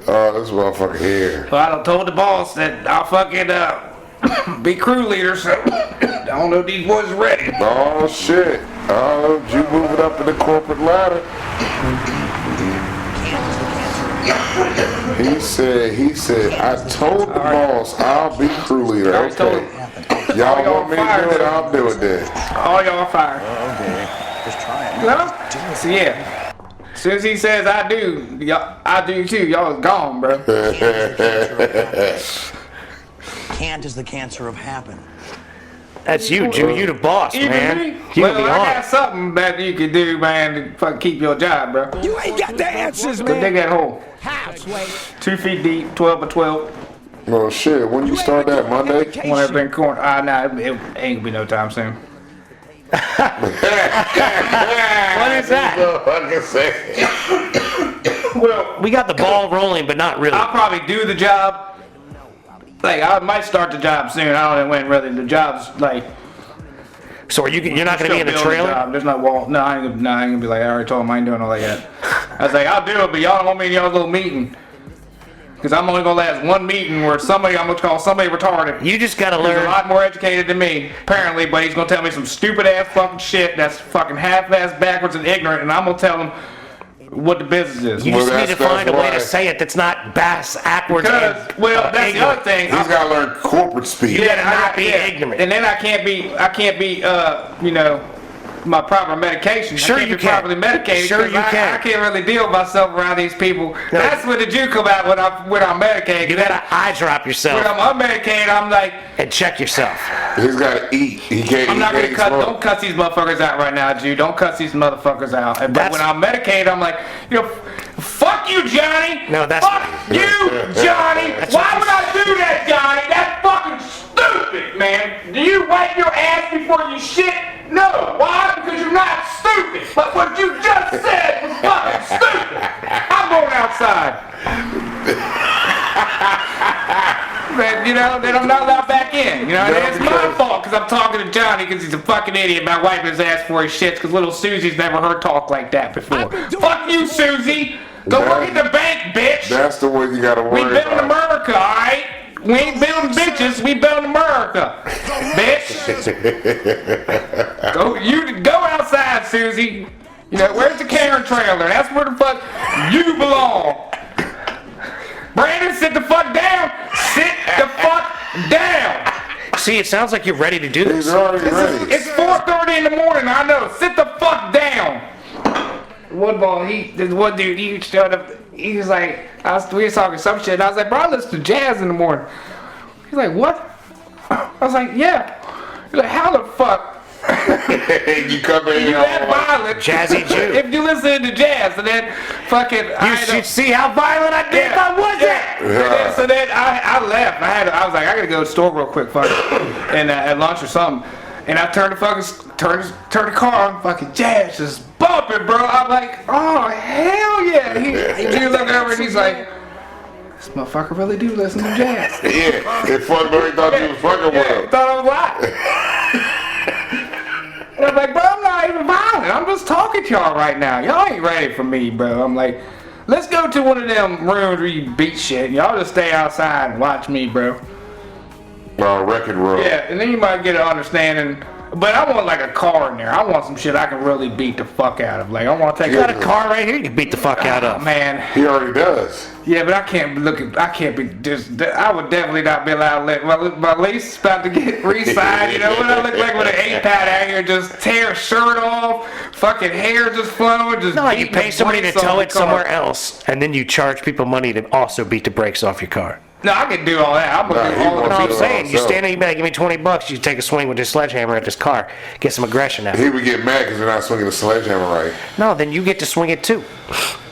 Oh, this motherfucker here. Well, I done told the boss that I'll fucking be crew leader, so I don't know if these boys are ready. Oh shit. Oh, you moving up in the corporate ladder. He said, I told the boss I'll be crew leader. I already told Okay. Y'all want me to do it, I'll do it then. All y'all are fired. Okay, just try it. No? So yeah. As soon as he says I do, y'all, I do too. Y'all is gone, bro. Can't is the cancer of happen. That's you, Jew. You the boss, Even man. me? You Well, can be I on. got something that you can do, man, to fucking keep your job, bro. You ain't got the answers, So man. dig that hole. How, Sway? 2 feet deep, 12 by 12. Oh shit, when you start that, Monday? Want everything corner. Nah, it ain't gonna be no time soon. What is that? Motherfucker say. Well, We got the ball rolling, but not really. I'll probably do the job. Like, I might start the job soon. I don't know when really. The job's like. So are you're not going to be in the still building trailer? job. There's no wall. No, I ain't gonna be like, I already told him I ain't doing all that yet. I was like, I'll do it, but y'all don't want me in y'all's little meeting. Because I'm only gonna last one meeting where somebody, I'm gonna call somebody retarded. You just got to He's a learn. lot more educated than me, apparently, but he's gonna tell me some stupid ass fucking shit that's fucking half-ass backwards and ignorant, and I'm gonna tell him what the business is. You Well, just need to that's find a way why. to say it that's not bass, backwards, Because, and well, that's the ignorant. other thing. He's gotta learn corporate speed. Yeah. not be ignorant. And then I can't be, you know, my proper medication. Sure I can't you be can. properly medicated. Sure 'cause you can. I can't really deal with myself around these people. That's when the Jew come out when I'm medicated. You got to eye drop When yourself I'm unmedicated, I'm like, and check yourself. He's gotta eat. He can't. I'm he not gonna can't cut. smoke. Don't cuss these motherfuckers out right now, Jew. Don't cuss these motherfuckers out. But That's- when I'm medicated, I'm like, you know, fuck you, Johnny. No, that's- fuck you, Johnny. That's Why what would I do that, Johnny? That's fucking stupid, man. Do you wipe your ass before you shit? No. Why? Because you're not stupid. But what you just said was fucking stupid. I'm going outside. But, you know, then I'm not allowed back in. You know, and it's my fault because I'm talking to Johnny because he's a fucking idiot about wiping his ass before he shits because little Susie's never heard talk like that before. Fuck you, Susie. Go work at the bank, bitch. That's the way you gotta We worry building about. America, alright? We ain't building bitches, we building America. Bitch. Go outside, Susie. You know, where's the Karen trailer? That's where the fuck you belong. Brandon, sit the fuck down. Sit the fuck down. See, it sounds like you're ready to do He's this. already ready. It's 4:30 in the morning, I know. Sit the fuck down. This one dude, he showed up. He was like, we was talking some shit. And I was like, bro, I listen to jazz in the morning. He's like, what? I was like, yeah. He's like, how the fuck? You come in You here that all like, violent? Jazzy Jew. If you listen to jazz, and then fucking, You should see how violent I did. Yeah. I was Yeah. it. So then I left. I was like, I gotta go to the store real quick, fuck, and at lunch or something. And I turned the car on, fucking jazz just bumping, bro. I'm like, oh hell yeah. He looked over and he's like, this motherfucker really do listen to jazz. yeah. It fucked me. He thought you was fucking with Yeah, him. thought I was lying. And I'm like, bro, I'm not even violent. I'm just talking to y'all right now. Y'all ain't ready for me, bro. I'm like, let's go to one of them rooms where you beat shit. Y'all just stay outside and watch me, bro. Record room. Yeah, and then you might get an understanding. But I want like a car in there. I want some shit I can really beat the fuck out of. Like, I want to take You got a car right here you can beat the fuck out of. Man, He already does. yeah, but I can't be just, I would definitely not be allowed to let, my lease is about to get re-signed, you know what I look like with an 8-pad out here, just tear a shirt off, fucking hair just flowing, just No, you beating pay the somebody to brakes tow off it the car. somewhere else, and then you charge people money to also beat the brakes off your car. No, I can do all that. I'm Nah, gonna he do all wants No, the I'm to- saying, you himself. stand there, you be like, give me $20, you take a swing with this sledgehammer at this car, get some aggression out. He would get mad because they're not swinging the sledgehammer right. No, then you get to swing it too.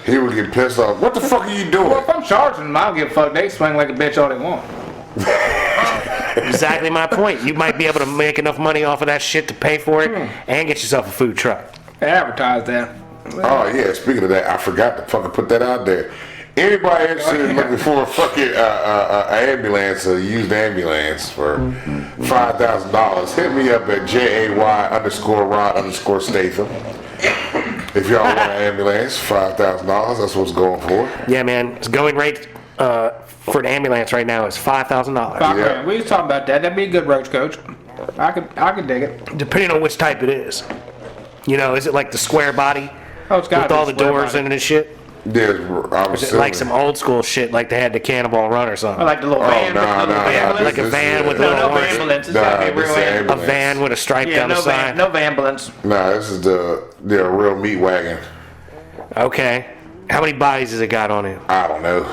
He would get pissed off. What the fuck are you doing? Well, if I'm charging them, I don't give a fuck. They swing like a bitch all they want. Exactly my point. You might be able to make enough money off of that shit to pay for it and get yourself a food truck. They advertise that. Oh yeah, speaking of that, I forgot to fucking put that out there. Anybody interested in looking for a fucking ambulance, a used ambulance for $5,000, hit me up at JAY_Rod_Statham. If y'all want an ambulance, $5,000, that's what's going for. Yeah, man. It's going rate for an ambulance right now is $5,000. $5,000. We was talking about that. That'd be a good roach coach. I could dig it. Depending on which type it is. You know, is it like the square body Oh, it's got with all the doors in it and shit? Yeah, I was Is it like some old school shit like they had the Cannonball Run or I something? like the little van. Like a van with a No, little no orange- ambulance. It's gotta be a real ambulance. A van with a stripe Yeah, down the no van, side? no van ambulance. Nah, this is the real meat wagon. Okay. How many bodies has it got on it? I don't know.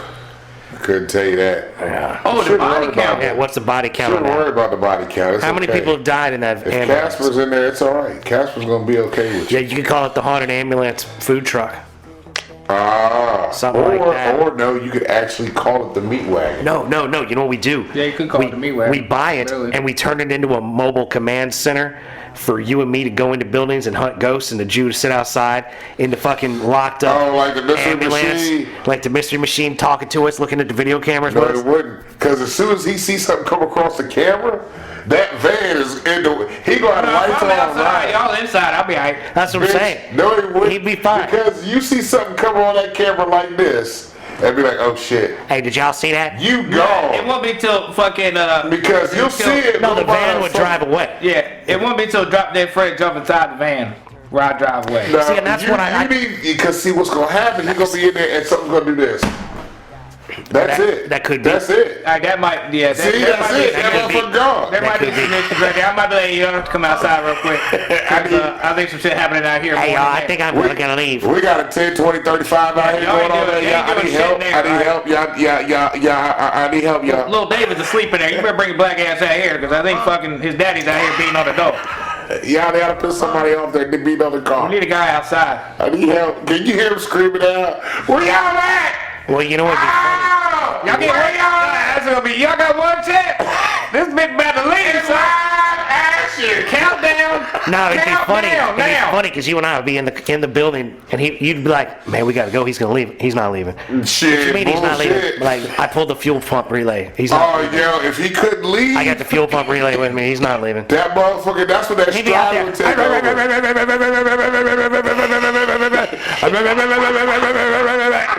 Couldn't tell you that. Yeah. Oh, the Shouldn't body worry about count. Yeah, what's the body count on Shouldn't worry that? about the body count. It's How many okay. people have died in that If ambulance? Casper's in there, it's all right. Casper's gonna be okay with you. Yeah, you could call it the haunted ambulance food truck. Something or, like that. Or no, you could actually call it the meat wagon. No. You know what we do? Yeah, you could call it the meat wagon. We buy it Really. and we turn it into a mobile command center for you and me to go into buildings and hunt ghosts and the Jew to sit outside in the fucking locked up Oh, like the mystery machine? Like the mystery machine talking to us, looking at the video cameras No, with it us. wouldn't. Because as soon as he sees something come across the camera, that van is in the. He gonna have No, lights if I'm on. outside, Right? y'all inside, I'll be alright. That's what I'm Bitch, saying. No, he wouldn't. He'd be fine. Because you see something come on that camera like this, and be like, oh shit, Hey, did y'all see that? you It gone. won't be till fucking Because you'll see it. No, the move by van would fucking- drive away. Yeah, it won't be till drop dead Fred jump inside the van where I drive away. Now, See, and that's you, what I- You need, because see what's gonna happen. He's gonna be in there, and something's gonna do this. That's That- it. that could be. That's it. Like that might, yeah. See, that that's might it. Be, That could be. motherfucker gone. there might be could be. some issues right there. I might be like, you have to come outside real quick. 'Cause, I think some shit happening out here. Hey, more y'all, than I that. think I'm gonna leave. We got a 10, 20, 35 out here y'all going ain't on doing- there. you Yeah, ain't I doing need shit help. there, I need right? help. I need help, y'all. Little David's asleep in there. You better bring your black ass out here because I think fucking his daddy's out here beating on the door. Yeah, they gotta put somebody off there to beat on the We car. need a guy outside. I need help. Can you hear him screaming out? Where y'all at? Well, you know what'd be funny? Ah! Y'all get where y'all at? That's gonna be. Y'all got one check. This bitch about to leave. son. Action! Countdown. No, it'd be funny. Countdown It'd be now. funny because you and I would be in the building, and you'd be like, "Man, we gotta go. He's gonna leave. He's not leaving." Shit, What you mean he's not leaving? bullshit. Like I pulled the fuel pump relay. He's not. Oh, yo, if he couldn't leave, I got the fuel pump relay with me. He's not leaving. that motherfucker, that's what that He'd be out stride would take over. there.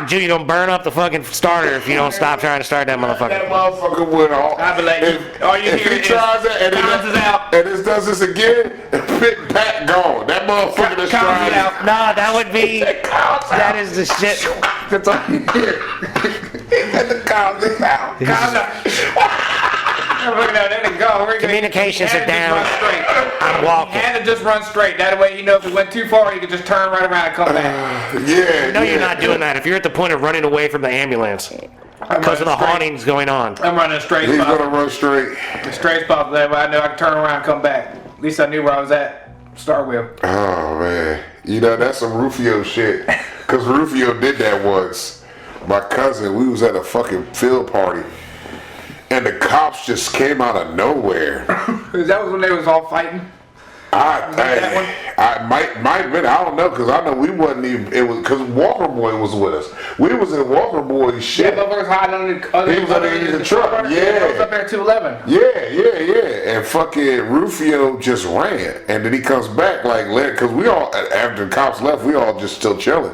Jew, you gonna burn up the fucking starter if you don't stop trying to start that That motherfucker. motherfucker would all. I be like, all you if hear he is tries that and Cons is out. and this does this again, pit pat gone. That motherfucker Cons that's is trying. out. Nah, that would be. That is the shit. That's all you hear. The cons is out. Cons out. Look at that, there they go. We're gonna- Communications he are had to just down. run straight. I'm He walking. had to just run straight. That way, you know, if he went too far, he could just turn right around and come back. Yeah. No, you're not doing that. If you're at the point of running away from the ambulance because of the hauntings going on. I'm running a straight He's spot. gonna run straight. A straight spot. That way I know I can turn around and come back. At least I knew where I was at. Start with. Oh man, you know that's some Rufio shit. Cause Rufio did that once. My cousin, we was at a fucking field party, and the cops just came out of nowhere. That was when they was all fighting. that one? I might admit, I don't know, cause I know we wasn't even. It was cause Walker Boy was with us. We was in Walker Boy's shit. That motherfucker's hiding under He was underneath the truck, yeah. He was up there at 211. Yeah. And fucking Rufio just ran. And then he comes back like, because we all, after the cops left, we all just still chilling.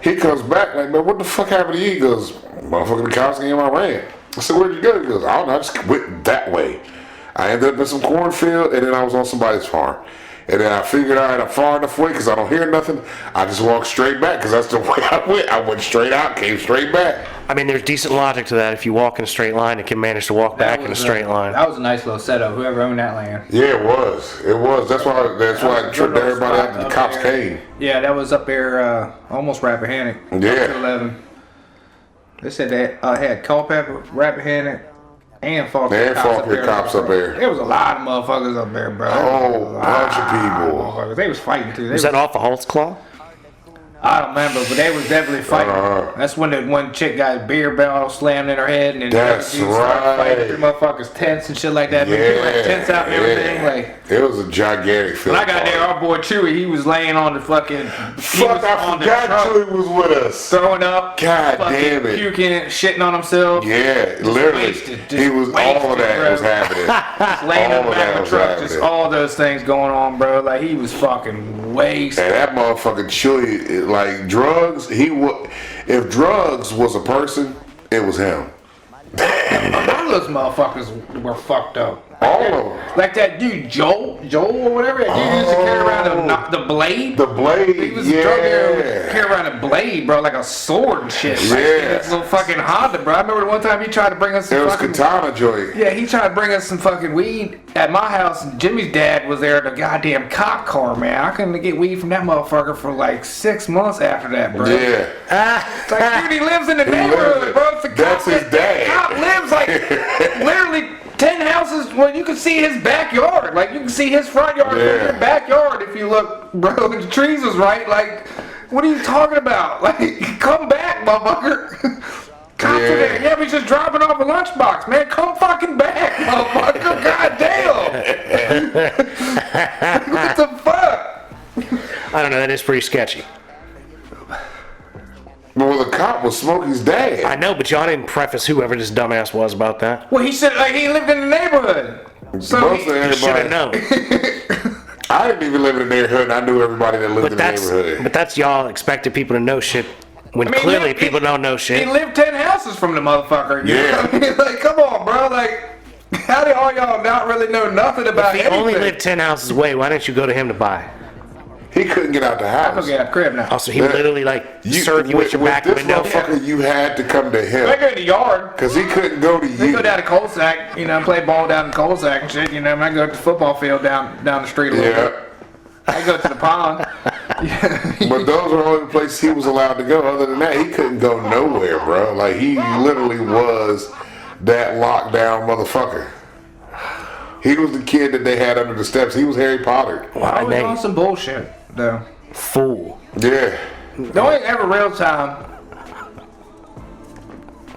He comes back like, man, what the fuck happened to you? He goes, motherfucker, the cops came, I ran. I said, where'd you go? He goes, I don't know, I just went that way. I ended up in some cornfield, and then I was on somebody's farm. And then I figured, all right, I'm far enough away because I don't hear nothing. I just walked straight back because that's the way I went. I went straight out, came straight back. I mean, there's decent logic to that. If you walk in a straight line, it can manage to walk back in a straight line. That was a nice little setup. Whoever owned that land. Yeah, it was. It was. That's why I tripped everybody out that the cops came. Yeah, that was up there, almost Rappahannock. Yeah. 211. They said they had Culpeper, Rappahannock, and Fauquier Cops up there. There was a lot of motherfuckers up there, bro. Oh, bunch of people. Motherfuckers. They was fighting too. Is that off of Holtzclaw? I don't remember, but they was definitely fighting. That's when the one chick got a beer bottle slammed in her head, and then That's the other dude started fighting right. through motherfuckers' tents and shit like that. Yeah, people had tents out and everything. Like, it was a gigantic film. when I got there, our boy Chewy, he was laying on the fucking. Fuck, I forgot Chewy was with us. Throwing up, God fucking damn it. puking, shitting on himself. Yeah, literally. wasted, just He was, all of that wasted, was bro. happening. Just laying in All the of back that of the was truck, happening. just all those things going on, bro. Like, he was fucking wasted. And that motherfucking Chewy, like drugs, if drugs was a person, it was him. All those motherfuckers were fucked up. All of them. Like that dude Joel or whatever. That dude used to carry around the blade. The blade, He was a drug dealer, carry around a blade, bro, like a sword and shit. Like, Yeah. this little fucking Honda, bro. I remember one time he tried to bring us some It was fucking. Katana joint. Yeah, he tried to bring us some fucking weed at my house. Jimmy's dad was there in a goddamn cop car, man. I couldn't get weed from that motherfucker for like 6 months after that, bro. Yeah. It's like, dude, he lives in the lives neighborhood, it. bro. It's a cop. That's his that dad. cop lives like literally 10 houses. Well, you can see his backyard. Like, you can see his front yard from Yeah. your backyard if you look, bro. The trees was right. Like, what are you talking about? Like, come back, motherfucker. Cops are there. Yeah, we just dropping off a lunchbox, man. Come fucking back, motherfucker. God damn. What the fuck? I don't know. That is pretty sketchy. Well, the cop was Smokey's dad. I know, but y'all didn't preface whoever this dumbass was about that. Well, he said like he lived in the neighborhood. So Most of You should everybody. have known. I didn't even live in the neighborhood, and I knew everybody that lived But in the that's neighborhood. but that's y'all expected people to know shit when I mean, clearly he- people don't know He shit. lived 10 houses from the motherfucker. You Yeah. know what I mean? Like, come on, bro. Like, how do all y'all not really know nothing about If he anything? only lived 10 houses away, why didn't you go to him to buy? He couldn't get out the house. Okay, out the crib now. Also, he would literally like serve you at your back this window. motherfucker, you had to come to I him go in the yard. because he couldn't go to They you. go down to Colsack, you know, play ball down in Colsack and shit. You know, I go to the football field down the street a little Yeah, bit. I go to the pond. but those were the only places he was allowed to go. Other than that, he couldn't go nowhere, bro. Like he literally was that lockdown motherfucker. He was the kid that they had under the steps. He was Harry Potter. I was on some bullshit, though. Fool. Yeah. The only ever real time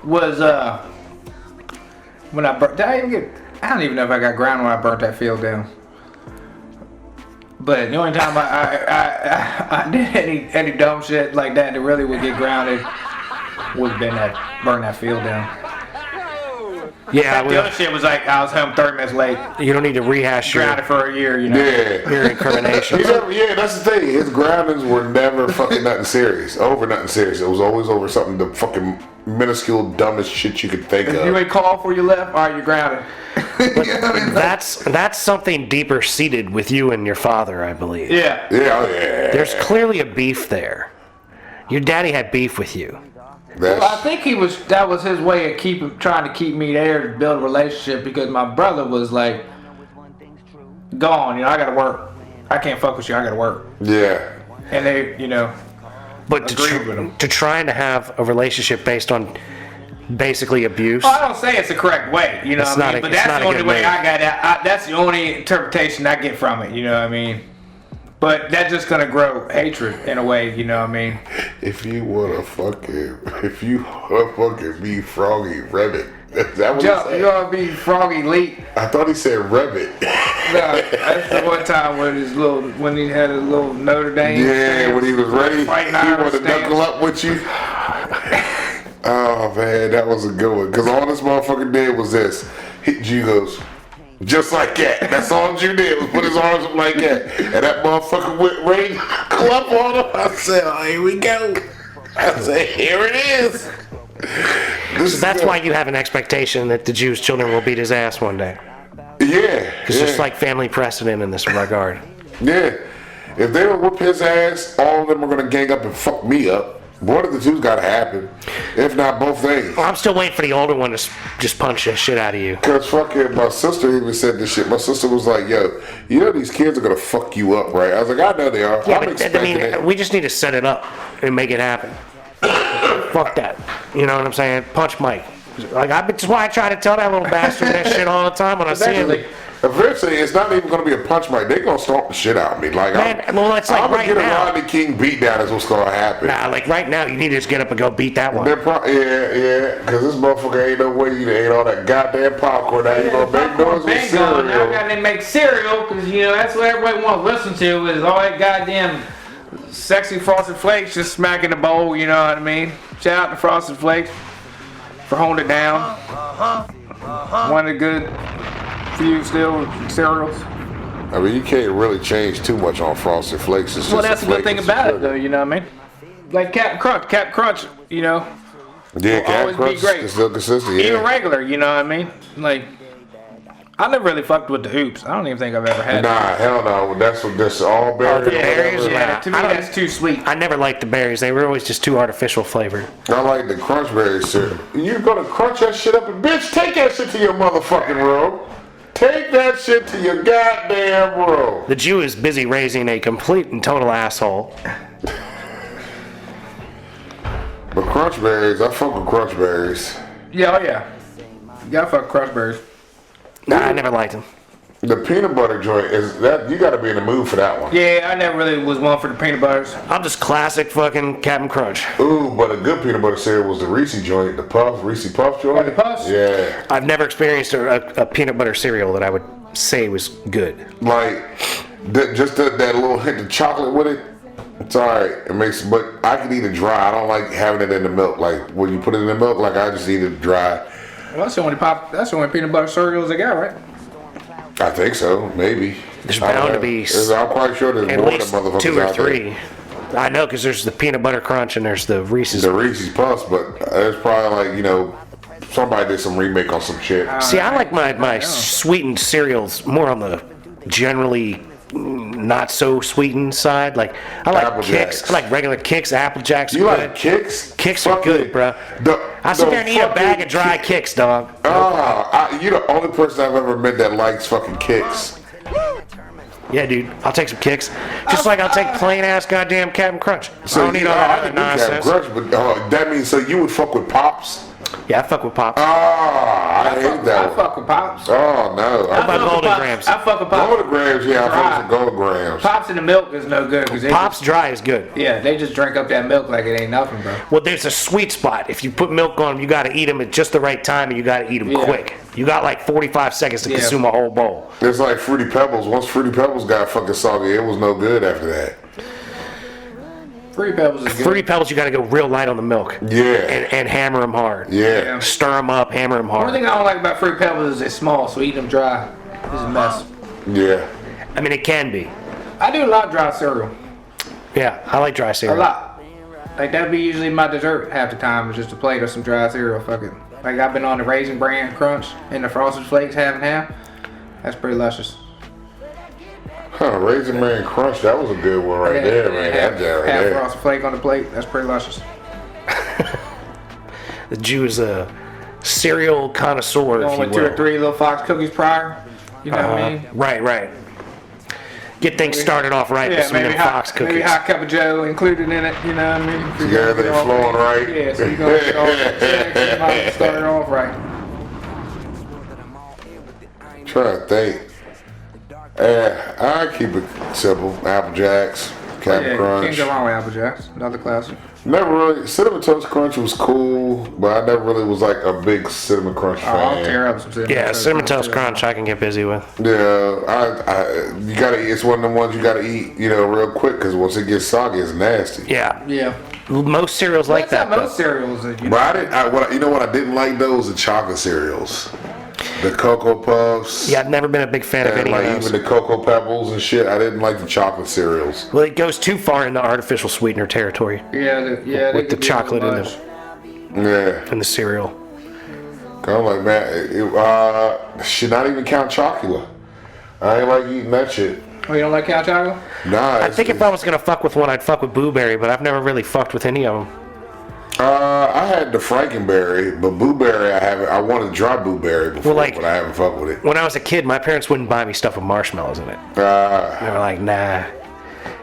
was when I burnt. Did I even get? I don't even know if I got ground when I burnt that field down. But the only time I did any dumb shit like that really would get grounded was burn that field down. Yeah, The other shit was like I was home 30 minutes late, you don't need to rehash grounded for a year, you know. Yeah. your incriminations. Yeah, that's the thing. His groundings were never fucking nothing serious. Over nothing serious. It was always over something the fucking minuscule, dumbest shit you could think If you of. ain't called for your left, all right, you're grounded. That's something deeper seated with you and your father, I believe. Yeah. Yeah, oh, yeah. There's clearly a beef there. Your daddy had beef with you. Well, I That's, think that was his way of trying to keep me there to build a relationship because my brother was like gone, you know, I gotta work. I can't fuck with you, I gotta work. yeah. And they, you know, But Agreed with him. to trying to have a relationship based on basically abuse. I don't say it's the correct way, you know It's what I not mean? a- But it's that's not the a only good way move. I got it. That's the only interpretation I get from it, you know what I mean? But that's just gonna grow hatred in a way, you know what I mean? If you wanna fucking be Froggy Rebbit. Is that what he Joe, said? you wanna be Froggy Leak? I thought he said Rebbit. No, that's the one time when when he had his little Notre Dame. Yeah, stance, when he was ready, fighting he Irish wanted to stance. knuckle up with you. Oh man, that was a good one. Cause all this motherfucker did was this. G goes, just like that. That's all G did was put his arms up like that. And that motherfucker went ready to club on him. I said, oh, here we go. I said, here it is. This is That's good. why you have an expectation that the Jews' children will beat his ass one day. Yeah. It's yeah. just like family precedent in this regard. Yeah. If they don't whoop his ass, all of them are gonna gang up and fuck me up. One of the two's gotta happen. If not both things. Well, I'm still waiting for the older one to just punch the shit out of you. Cause fucking my sister even said this shit. My sister was like, yo, you know these kids are gonna fuck you up, right? I was like, I know they are. Yeah, I'm but I expecting mean, it. we just need to set it up and make it happen. Fuck that. You know what I'm saying? Punch Mike. Like, that's why I try to tell that little bastard that shit all the time when I see him. Eventually, it's not even going to be a punch fight. They're going to stomp the shit out of me. Like, Man, well, it's like I'm right going to get now. a Rodney King beat down is what's going to happen. Nah, like right now, you need to just get up and go beat that one. Yeah, because this motherfucker ain't no way you ate all that goddamn popcorn. Now you going to make noise with Now I cereal. gotta make cereal because that's what everybody want to listen to is all that goddamn sexy Frosted Flakes just smacking the bowl. You know what I mean? Shout out to Frosted Flakes for holding it down. One of the good few still cereals. I mean, you can't really change too much on Frosted Flakes. It's Well, just that's the good thing flake about and it, though. You know what I mean? Like Captain Crunch. Yeah, will Captain always be Crunch great. is still consistent. Yeah. Even regular. You know what I mean? Like, I never really fucked with the Oops. I don't even think I've ever had. Nah, hell no. That's what this all berry. the berries? Yeah, to me I don't- that's too sweet. I never liked the berries. They were always just too artificial flavored. I like the crunch berry cereal. You gonna crunch that shit up and bitch, take that shit to your motherfucking room. Take that shit to your goddamn room. The Jew is busy raising a complete and total asshole. But crunch berries, I fuck with crunch berries. Yeah, oh yeah. You gotta fuck Crunch Berries. Nah, I never liked them. The peanut butter joint is that you gotta be in the mood for that one. Yeah, I never really was one for the peanut butters. I'm just classic fucking Captain Crunch. Ooh, but a good peanut butter cereal was the Reese joint, Reese Puff joint. Oh, the Puffs? Yeah. I've never experienced a peanut butter cereal that I would say was good. Like that little hint of chocolate with it. It's alright. It makes, but I can eat it dry. I don't like having it in the milk. Like when you put it in the milk, like I just eat it dry. Well, that's the only peanut butter cereals they got, right? I think so, maybe. There's I don't bound to know. be I'm quite sure there's At more than least motherfuckers 2 or out 3. I know, because there's the peanut butter crunch and there's the Reese's. there. The Reese's Puffs, but there's probably like somebody did some remake on some shit. See, I like my sweetened cereals more on the generally not so sweetened side. Like I like Apple Kicks. Jacks. I like regular Kicks. Apple Jacks. are You good. like Kicks? Kicks are Fuck good, it. bro. I sit there and eat a bag of dry Kicks, dog. You're the only person I've ever met that likes fucking Kicks. Yeah, dude. I'll take some Kicks. Just like I'll take plain ass goddamn Captain Crunch. I don't need all that other nonsense. But that means so you would fuck with Pops? Yeah, I fuck with Pops. I hate that I one. fuck with Pops. Oh no. What about fuck with Golden Pops. Grams? I fuck with Pops. Golden Grams, yeah, I fuck with Golden Grams. Pops in the milk is no good because Pops dry is good. yeah, they just drink up that milk like it ain't nothing, bro. Well, there's a sweet spot. If you put milk on them, you got to eat them at just the right time, and you got to eat them Yeah. quick. You got like 45 seconds to Yeah. consume a whole bowl. It's like Fruity Pebbles. Once Fruity Pebbles got fucking soggy, it was no good after that. Fruity Pebbles is good. Fruity Pebbles, you got to go real light on the milk. Yeah. And hammer them hard. Yeah. Stir them up, hammer them One hard. thing I don't like about Fruity Pebbles is they're small, so eating them dry is a mess. Yeah. I mean, it can be. I do a lot of dry cereal. Yeah, I like dry A cereal. lot. Like that'd be usually my dessert half the time is just a plate of some dry cereal. Fuck it. Like I've been on the Raisin Bran Crunch and the Frosted Flakes half and half. That's pretty luscious. Huh, Raisin Man Crunch, that was a good one right there, man. That guy right half there. Frosted Flake on the plate. That's pretty luscious. The Jew is a cereal connoisseur, Going if you with 2 or will. 3 little Fox cookies prior. You know what I mean? Right. Get things started off right with Yeah, some of maybe them Fox hot, maybe cookies. hot cup of Joe included in it. You know what I mean? If you're Yeah, gonna everything get off- flowing right. Yeah, so you're gonna start it off right. Trying to think. I keep it simple. Apple Jacks, Captain Yeah, Crunch. can't go wrong with Apple Jacks. Another classic. Never really. Cinnamon Toast Crunch was cool, but I never really was like a big Cinnamon Crunch Oh, I'll fan. tear up some cinnamon Yeah, toast. Cinnamon Toast Crunch I can get busy with. Yeah, you gotta eat. It's one of the ones you gotta eat, real quick, because once it gets soggy, it's nasty. Yeah. Yeah. Most cereals like That's that. how though. most cereals. You know, But I didn't. You know what I didn't like those? The chocolate cereals, the Cocoa Puffs. Yeah, I've never been a big fan of And any like of those. even the Cocoa Pebbles and shit. I didn't like the chocolate cereals. Well, it goes too far into artificial sweetener territory yeah, with the chocolate in the. Yeah. the cereal. I'm like, man, should not even count Chocula. I ain't like eating that shit. Oh, you don't like cow chocolate? Nah. I think if I was gonna fuck with one, I'd fuck with Blueberry, but I've never really fucked with any of them. I had the Frankenberry, but Blueberry I haven't. I wanted dry Blueberry before, Well, like- but I haven't fucked with it. When I was a kid, my parents wouldn't buy me stuff with marshmallows in it. They were like, nah.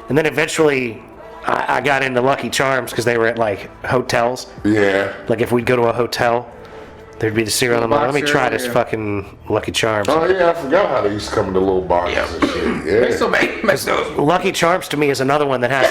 And then eventually, I got into Lucky Charms because they were at like hotels. Yeah. Like if we'd go to a hotel, There'd be the cereal. I'm like, let me try this fucking Lucky Charms. Oh yeah, I forgot how they used to come in the little boxes and shit. They Yeah. still make those. Lucky Charms to me is another one that has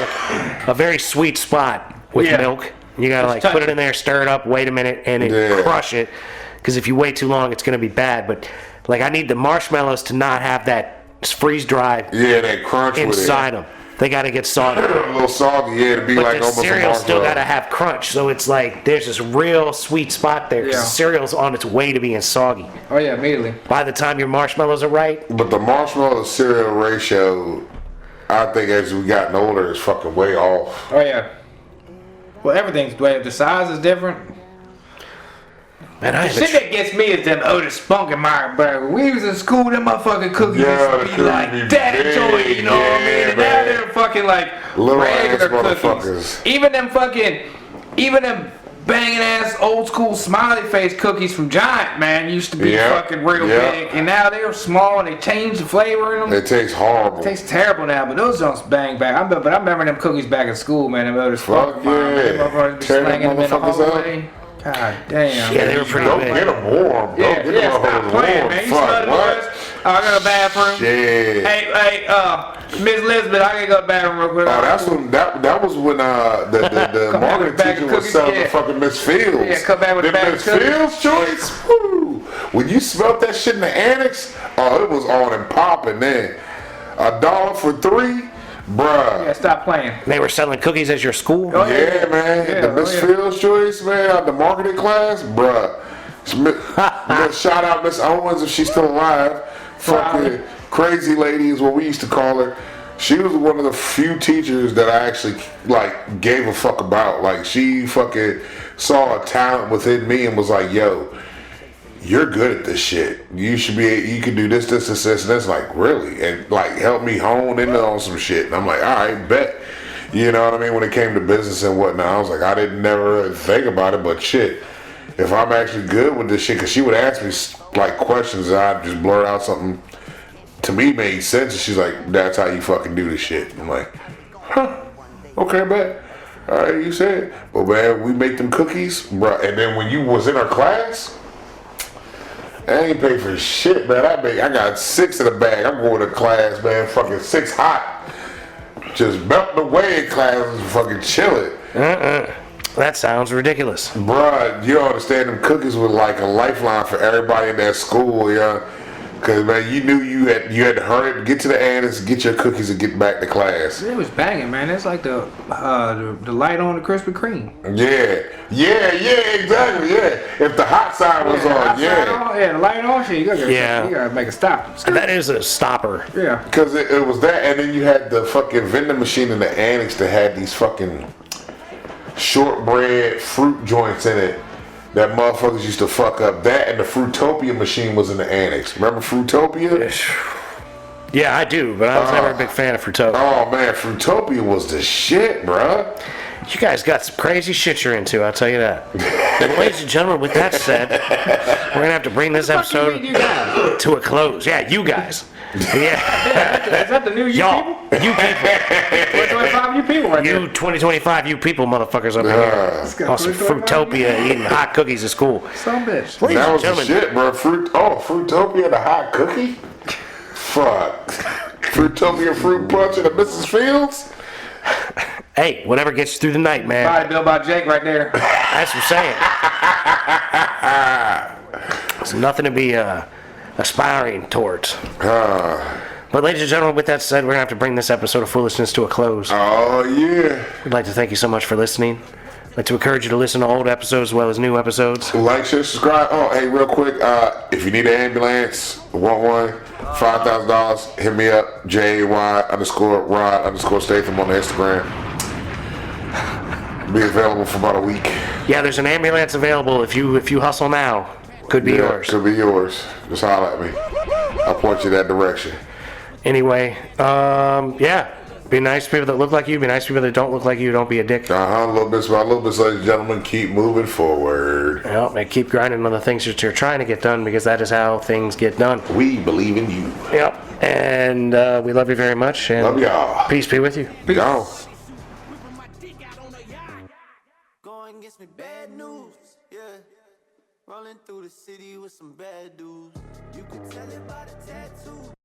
a very sweet spot with Yeah. milk. You gotta like touch put it it. in there, stir it up, wait a minute, and Yeah. crush it. Because if you wait too long, it's gonna be bad. But like, I need the marshmallows to not have that freeze dried Yeah, that crunch inside them. They gotta get soggy. with it. A little soggy, yeah, to be But like the almost a cereal still marshmallow. gotta have crunch, so it's like there's this real sweet spot there. 'Cause Yeah. the cereal's on its way to being soggy. Oh yeah, immediately. By the time your marshmallows are right, But the marshmallow to cereal ratio, I think as we gotten older, is fucking way off. Oh yeah. Well, everything's the size is different. man, I The shit haven't. that gets me is them Otis Spunkenmeyer burger. When we was in school, them motherfucking cookies Yeah, the used to be cookies like be that big, joy, you know what I mean? yeah, And now man. they're fucking like Little regular ass motherfuckers. cookies. Even them banging ass old school smiley face cookies from Giant, man, used to be Yeah, fucking real yeah. big. And now they're small and they changed the flavor in them. It tastes horrible. Tastes terrible now, but those don't bang back. I remember them cookies back in school, man. Them Otis Fuck Spunkenmeyer, man. yeah. Them motherfuckers be Tear them slanging them in the motherfuckers up. hallway. God damn. Yeah, they were pretty Don't big. get them warm. Yeah, Don't get them stop motherfuckers playing, warm. man. You smell Fuck, the what? noise? Oh, I got a bathroom. Yeah. Hey, Miss Elizabeth, I gotta go to the bathroom real quick. Oh, that's when that was when the Come back with marketing a bag teacher of was cookies, selling yeah. the fucking Miss Fields. Yeah, come back with a Them bag of Miss cookies. Fields joints. Woo. When you smelled that shit in the annex, oh, it was on and popping then. $1 for 3, bruh. Yeah, stop playing. They were selling cookies at your school. Oh, Yeah, man. Yeah, the Miss yeah. Fields joints, man, out the marketing class, bruh. Shout out Miss Owens if she's still alive. Fucking crazy lady is what we used to call her. She was one of the few teachers that I actually like gave a fuck about. Like she fucking saw a talent within me and was like, "Yo, you're good at this shit. You should be. You can do this, this, this, this." And it's like, really, and like help me hone in on some shit. And I'm like, all right, bet. You know what I mean? When it came to business and whatnot, I was like, I didn't never think about it, but shit. If I'm actually good with this shit, because she would ask me like questions and I'd just blur out something to me made sense, and she's like, that's how you fucking do this shit. I'm like, huh, okay, bet. Alright, you said. But man, we make them cookies, bro. And then when you was in our class, I ain't pay for shit, man. I got 6 in the bag. I'm going to class, man, fucking 6 hot. Just melting away in class and fucking chilling. That sounds ridiculous. Bruh, you don't understand, them cookies were like a lifeline for everybody in that school, yeah. Cause man, you knew you had to hurry up, get to the annex, get your cookies, and get back to class. It was banging, man. It's like the light on the Krispy Kreme. Yeah, exactly, yeah. If the hot side was on, Yeah, the light on shit. You gotta make a stop. That is a stopper. Yeah. Cause it was that, and then you had the fucking vending machine in the annex that had these fucking shortbread fruit joints in it. That motherfuckers used to fuck up. That and the Fruitopia machine was in the annex. Remember Fruitopia? Yeah, I do, but I was never a big fan of Fruitopia. Oh man, Fruitopia was the shit, bruh. You guys got some crazy shit you're into, I'll tell you that. And ladies and gentlemen, with that said, we're gonna have to bring this episode You guys. to a close. Yeah, you guys. Yeah, Is that the new you y'all, people? you people, 2025 you people right you there. 2025, you people, motherfuckers up here. On some Fruitopia, eating hot cookies at school. Some bitch. Ladies That and was the gentlemen, shit, bro. Fruitopia, the hot cookie? Fuck. Fruitopia fruit punch at the Mrs. Fields? hey, whatever gets you through the night, man. Body built by Jake right there. That's what I'm saying. It's nothing to be aspiring towards. But ladies and gentlemen, with that said, we're going to have to bring this episode of Foolishness to a close. Oh, yeah. We'd like to thank you so much for listening. I'd like to encourage you to listen to old episodes as well as new episodes. Like, share, subscribe. Oh, hey, real quick, if you need an ambulance, want one, $5,000, hit me up, JAY_Rod_Statham on the Instagram. Be available for about a week. Yeah, there's an ambulance available if you hustle now. Could be yours. Could be yours. Just holler at me. I'll point you that direction. Anyway, yeah. Be nice to people that look like you. Be nice to people that don't look like you. Don't be a dick. A little bit, ladies and gentlemen. Keep moving forward. Well, and keep grinding on the things that you're trying to get done because that is how things get done. We believe in you. Yep. And we love you very much. And Love y'all. peace be with you. Y'all. Going gets me bad news, yeah. Rolling through the city with some bad dudes. You can tell it by the tattoo.